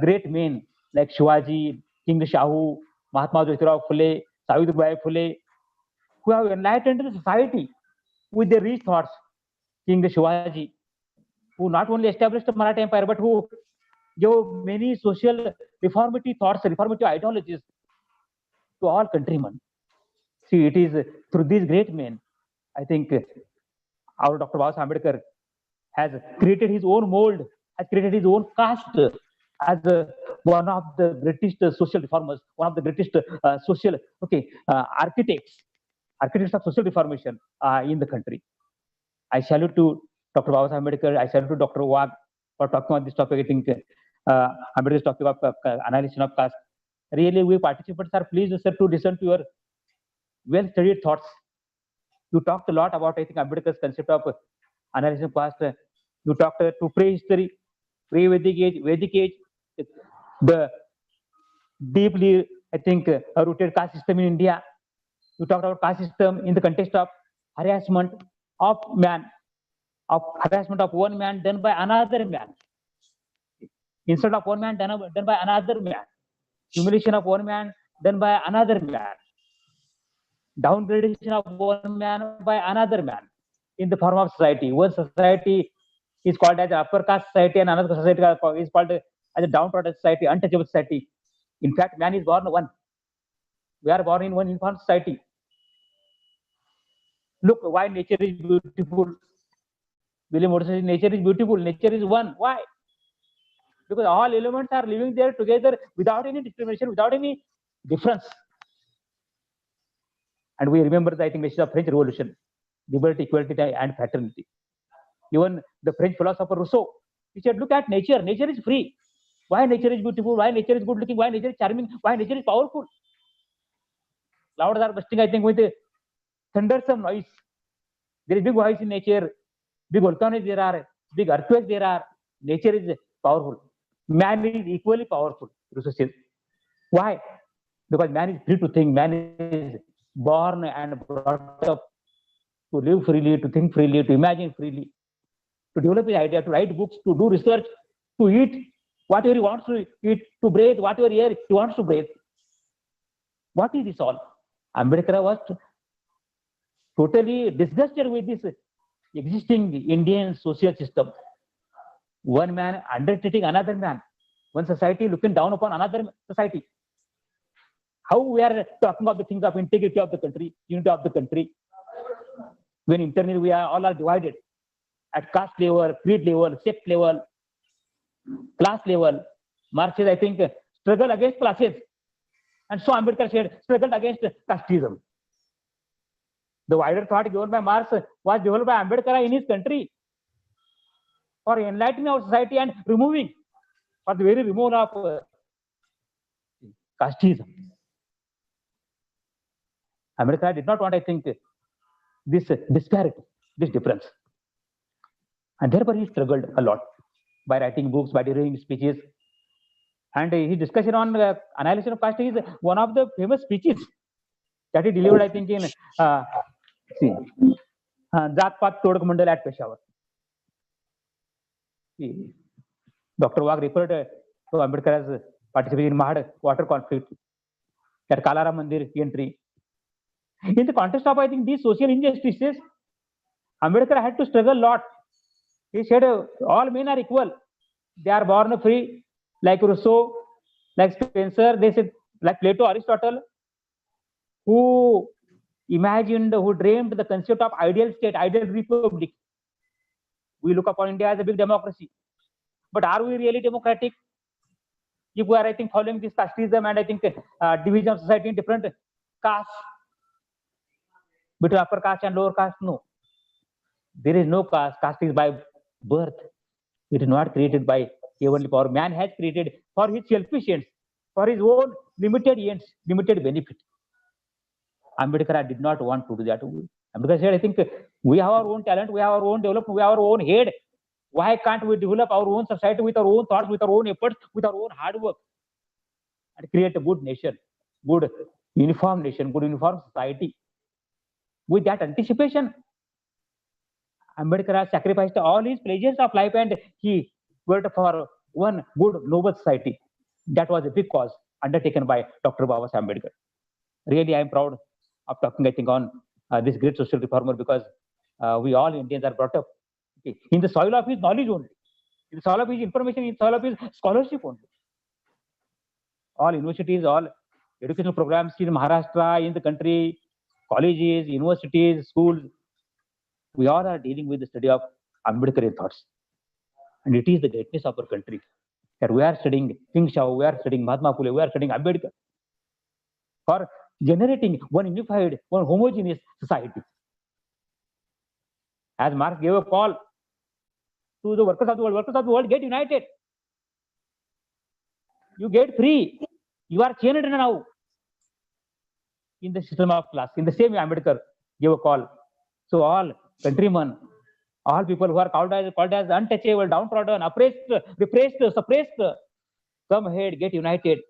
great men like Shivaji, King Shahu, Mahatma Jyotirao Phule, Savitribai Phule, who have enlightened the society with their rich thoughts. King Shivaji, who not only established the Maratha Empire, but who gave many social reformative thoughts, reformative ideologies to all countrymen. See, it is through these great men, I think our Dr. Babasaheb Ambedkar has created his own mold, has created his own caste as one of the greatest social reformers, one of the greatest social architects of social reformation in the country. I salute to Dr. Babasaheb Ambedkar. I salute to Dr. Wag for talking on this topic. I think Ambedkar is talking about annihilation of caste. Really, we participants are pleased, sir, to listen to your well-studied thoughts. You talked a lot about, I think, Ambedkar's concept of annihilation of caste. You talked to prehistory, pre-Vedic age, the deeply, I think, rooted caste system in India. You talked about caste system in the context of harassment of man, of harassment of one man done by another man. Instead of one man done by another man. Humiliation of one man done by another man. Downgradation of one man by another man in the form of society. One society is called as upper caste society and another society is called as a downtrodden society, untouchable society. In fact, man is born one. We are born in one uniform society. Look, why nature is beautiful. William Morris says nature is beautiful, nature is one. Why? Because all elements are living there together without any discrimination, without any difference. And we remember the, I think, message of French Revolution, liberty, equality, and fraternity. Even the French philosopher Rousseau, he said, look at nature. Nature is free. Why nature is beautiful? Why nature is good looking? Why nature is charming? Why nature is powerful? Clouds are bursting, I think, with a thundersome noise. There is big voice in nature. Big volcanoes there are. Big earthquakes there are. Nature is powerful. Man is equally powerful, Rousseau says. Why? Because man is free to think. Man is born and brought up to live freely, to think freely, to imagine freely, to develop his idea, to write books, to do research, to eat whatever he wants to eat, to breathe whatever air he wants to breathe. What is this all? Ambedkar was totally disgusted with this existing Indian social system. One man undertaking another man, one society looking down upon another society. How we are talking of the things of integrity of the country, unity of the country, when internally we are all are divided at caste level, creed level, sect level, class level. Marx says, I think, struggle against classes. And so Ambedkar said, struggle against casteism. The wider thought given by Marx was developed by Ambedkar in his country for enlightening our society and removing, for the very removal of casteism. Ambedkar did not want, I think, this disparity, this difference. And therefore he struggled a lot by writing books, by delivering speeches. And his discussion on annihilation of caste is one of the famous speeches that he delivered, I think, in Jat Pat Todak Mandal at Peshawar. Dr. Wag referred to Ambedkar's participation in Mahad water conflict, at Kalara Mandir entry. In the context of, I think, these social injustices, Ambedkar had to struggle a lot. He said all men are equal. They are born free, like Rousseau, like Spencer. They said, like Plato, Aristotle, who imagined, who dreamed the concept of ideal state, ideal republic. We look upon India as a big democracy. But are we really democratic? If we are, I think, following this casteism and, I think, division of society in different castes, between upper caste and lower caste, no. There is no caste. Caste is by birth. It is not created by heavenly power. Man has created for his selfish ends, for his own limited ends, limited benefit. Ambedkar did not want to do that. Ambedkar said, I think we have our own talent, we have our own development, we have our own head. Why can't we develop our own society with our own thoughts, with our own efforts, with our own hard work, and create a good nation, good uniform nation, good uniform society? With that anticipation, Ambedkar has sacrificed all his pleasures of life and he worked for one good, noble society. That was a big cause undertaken by Dr. Babasaheb Ambedkar. Really, I am proud of talking, I think, on this great social reformer because we all Indians are brought up in the soil of his knowledge only, in the soil of his information, in the soil of his scholarship only. All universities, all educational programs in Maharashtra, in the country, colleges, universities, schools, we all are dealing with the study of Ambedkarian thoughts. And it is the greatness of our country that we are studying King Shah, we are studying Mahatma Phule, we are studying Ambedkar for generating one unified, one homogeneous society. As Marx gave a call to the workers of the world, get united. You get free. You are chained now in the system of class. In the same way, Ambedkar gave a call. So all countrymen, all people who are called as untouchable, downtrodden, oppressed, repressed, suppressed, come ahead, get united,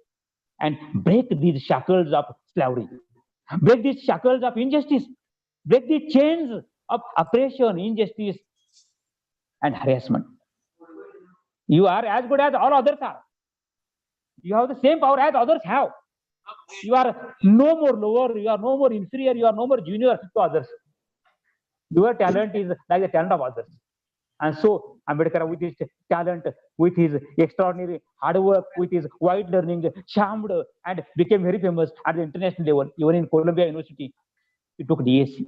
and break these shackles of slavery, break these shackles of injustice, break the chains of oppression, injustice, and harassment. You are as good as all others are. You have the same power as others have. You are no more lower, you are no more inferior, you are no more junior to others. Your talent is like the talent of others. And so Ambedkar, with his talent, with his extraordinary hard work, with his wide learning, charmed and became very famous at the international level. Even in Columbia University, he took DSc.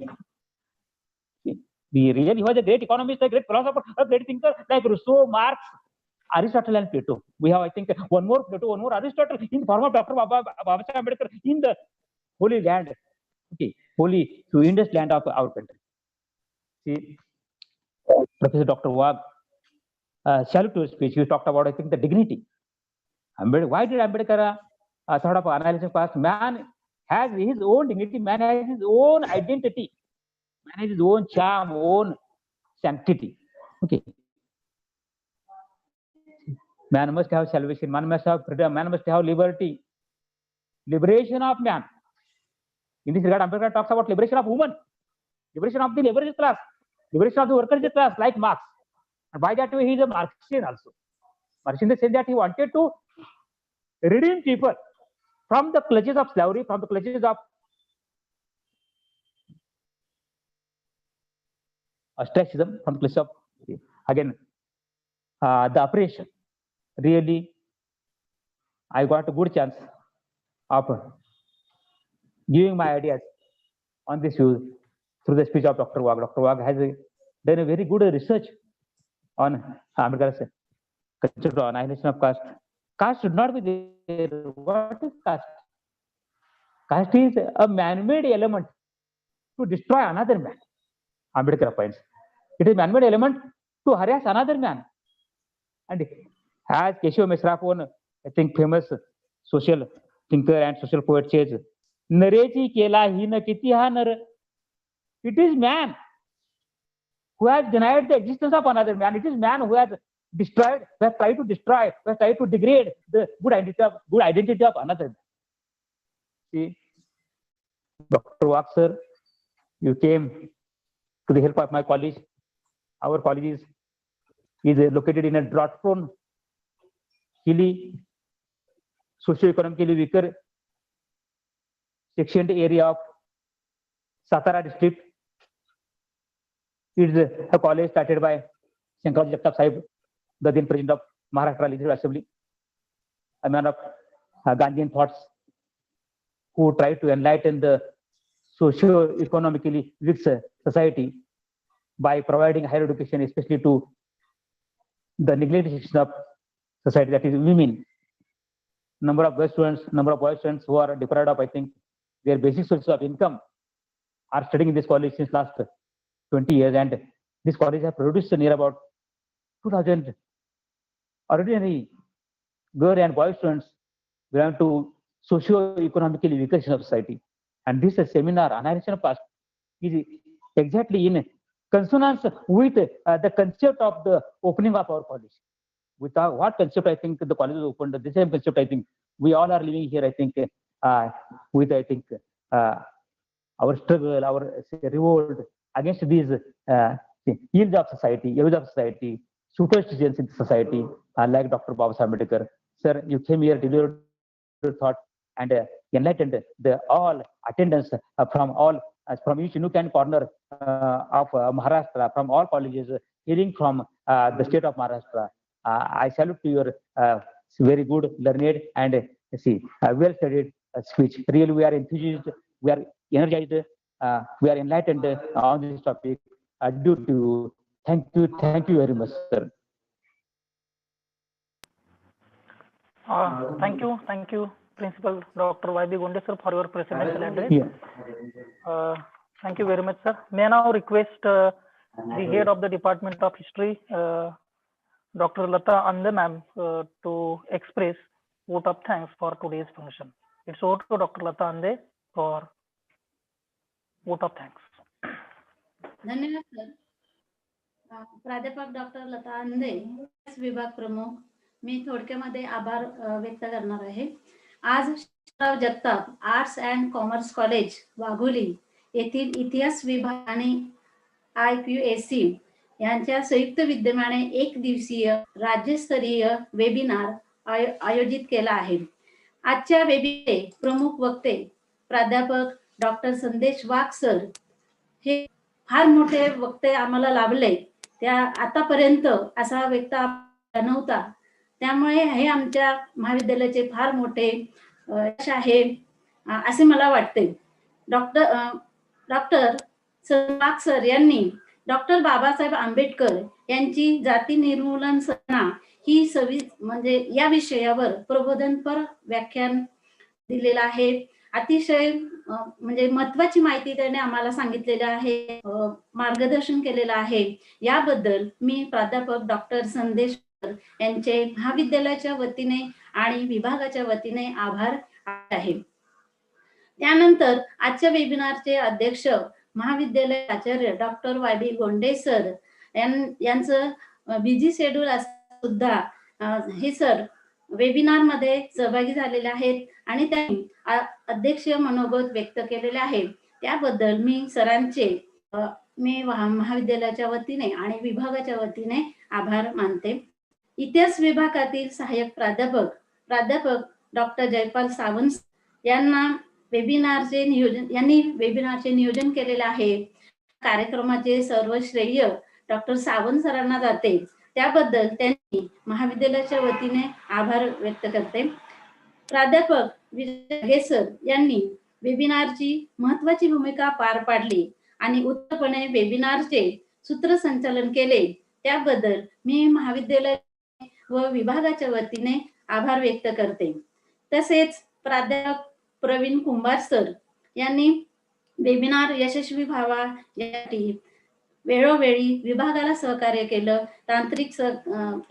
He was a great economist, a great philosopher, a great thinker like Rousseau, Marx, Aristotle, and Plato. We have, I think, one more Plato, one more Aristotle in the form of Dr. Babasaheb Ambedkar in the holy land, holy to Indus land of our country. See, Professor Dr. Wag, salute to his speech. He talked about, I think, the dignity. Why did Ambedkar thought of annihilation of caste? Man has his own dignity. Man has his own identity. Man has his own charm, own sanctity. Man must have salvation. Man must have freedom. Man must have liberty. Liberation of man. In this regard, Ambedkar talks about liberation of women, liberation of the laborers class, liberation of the workers class, like Marx. And by that way, he is a Marxian also. Marxian in the sense that he wanted to redeem people from the clutches of slavery, from the clutches of ostracism, from the clutches of, again, the oppression. Really, I got a good chance of giving my ideas on this issue through the speech of Dr. Wag. Dr. Wag has done a very good research on Ambedkar's concept of annihilation of caste. Caste should not be there. What is caste? Caste is a man-made element to destroy another man. Ambedkar finds it is a man-made element to harass another man. And as Keshav Mesrapon, I think, famous social thinker and social poet says, Narechi kela hina kiti ha nar. It is man who has denied the existence of another man. It is man who has destroyed, who has tried to destroy, who has tried to degrade the good identity of another man. See, Dr. Wag sir, you came to the help of my college. Our college is located in a drought-prone, hilly, socio-economically weaker sectioned area of Satara district. It is a college started by Shankarji Babasaheb, the then president of Maharashtra Legislative Assembly, a man of Gandhian thoughts, who tried to enlighten the socio-economically weak society by providing higher education, especially to the neglected section of society, that is women. Number of girl students, number of boy students who are deprived of, I think, their basic sources of income are studying in this college since last 20 years, and this college has produced near about 2,000 ordinary girl and boy students belong to socio-economically weaker section of society. And this seminar, Annihilation of Caste, is exactly in consonance with the concept of the opening of our college. With what concept I think the college is opened, the same concept I think we all are living here, I think, with, I think, our struggle, our revolt against these ills of society, superstitions in society, like Dr. Babasaheb Ambedkar. Sir, you came here, delivered your thought, and enlightened the all attendance from each nook and corner of Maharashtra, from all colleges, hearing from the state of Maharashtra. I salute to your very good, learned, and well-studied speech. Really, we are enthusiastic, we are energized we are enlightened on this topic due to you. Thank you very much, sir. Thank you, Principal Dr. Y.B. Gonde, sir, for your presidential address. Thank you very much, sir. May I now request the head of the Department of History, Dr. Lata Ande ma'am, to express vote of thanks for today's function. It's over to Dr. Lata Ande for vote of thanks. धन्यवाद sir. प्राध्यापक doctor लता अंदे, विभाग प्रमुख, मी थोडक्यामध्ये आभार व्यक्त करणार आहे. आज Shivrao Jagtap arts and commerce college Wagholi येथील इतिहास विभाग आणि IQAC यांच्या संयुक्त विद्यमाने एक दिवसीय राज्यस्तरीय वेबिनार आयोजित केला आहे. आजच्या वेबिनारचे प्रमुख वक्ते प्राध्यापक डॉक्टर संदेश वाघ सर हे फार मोठे वक्ते आम्हाला लाभले. त्या आतापर्यंत असा व्यक्ता नव्हता. त्यामुळे हे आमच्या महाविद्यालयाचे फार मोठे यश आहे असे मला वाटते. डॉक्टर वाघ सर यांनी डॉक्टर बाबासाहेब आंबेडकर यांची जाती निर्मूलन सेना ही म्हणजे या विषयावर प्रबोधनपर व्याख्यान दिलेलं आहे. अतिशय म्हणजे महत्वाची माहिती त्याने आम्हाला सांगितलेली आहे, मार्गदर्शन केलेलं आहे. याबद्दल मी प्राध्यापक डॉक्टर संदेश यांचे महाविद्यालयाच्या वतीने आणि विभागाच्या वतीने आभार आहे. त्यानंतर आजच्या वेबिनारचे अध्यक्ष महाविद्यालय आचार्य डॉक्टर Y.B. गोंडे सर यांचं बिझी शेड्यूल सुद्धा हे सर वेबिनार मध्ये सहभागी झालेले आहेत आणि त्यांनी अध्यक्षीय मनोगत व्यक्त केलेले आहे. त्याबद्दल मी सरांचे महाविद्यालयाच्या वतीने आणि विभागाच्या वतीने आभार मानते. इतिहास विभागातील सहाय्यक प्राध्यापक डॉक्टर जयपाल सावंत यांनी वेबिनारचे नियोजन केलेले आहे. कार्यक्रमाचे सर्व श्रेय डॉक्टर सावंत सरांना जाते. त्याबद्दल त्यांनी महाविद्यालयाच्या वतीने आभार व्यक्त करते. प्राध्यापक विजय सर यांनी वेबिनारची महत्वाची भूमिका पार पाडली आणि उत्तमपणे वेबिनारचे सूत्रसंचालन केले. त्याबद्दल मी महाविद्यालय व विभागाच्या वतीने आभार व्यक्त करते. तसेच प्राध्यापक प्रवीण कुंभार सर यांनी वेबिनार यशस्वी व्हावा यासाठी वेळोवेळी विभागाला सहकार्य केलं, तांत्रिक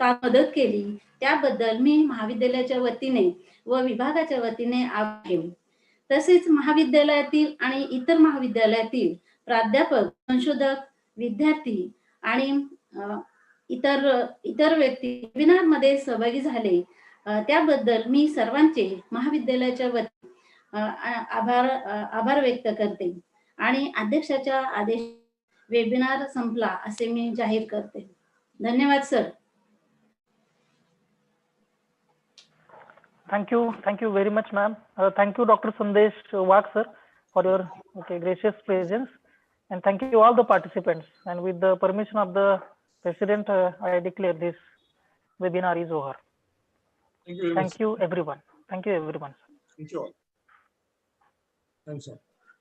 मदत केली. त्याबद्दल मी महाविद्यालयाच्या वतीने व विभागाच्या वतीने आभार. तसेच महाविद्यालयातील आणि इतर महाविद्यालयातील प्राध्यापक, संशोधक, विद्यार्थी आणि इतर व्यक्ती वेबिनार मध्ये सहभागी झाले. त्याबद्दल मी सर्वांचे महाविद्यालयाच्या वतीने आभार व्यक्त करते आणि अध्यक्षाच्या आदेश वेबिनार संपला असे मी जाहीर करते. धन्यवाद sir. Thank you very much, ma'am. Thank you, Dr. Sandesh Wagh sir, for your gracious presence, and thank you all the participants. And with the permission of the President, I declare this webinar is over. Thank you very much. Thank you, everyone. Thank you, everyone. Thank you all. Thanks, sir.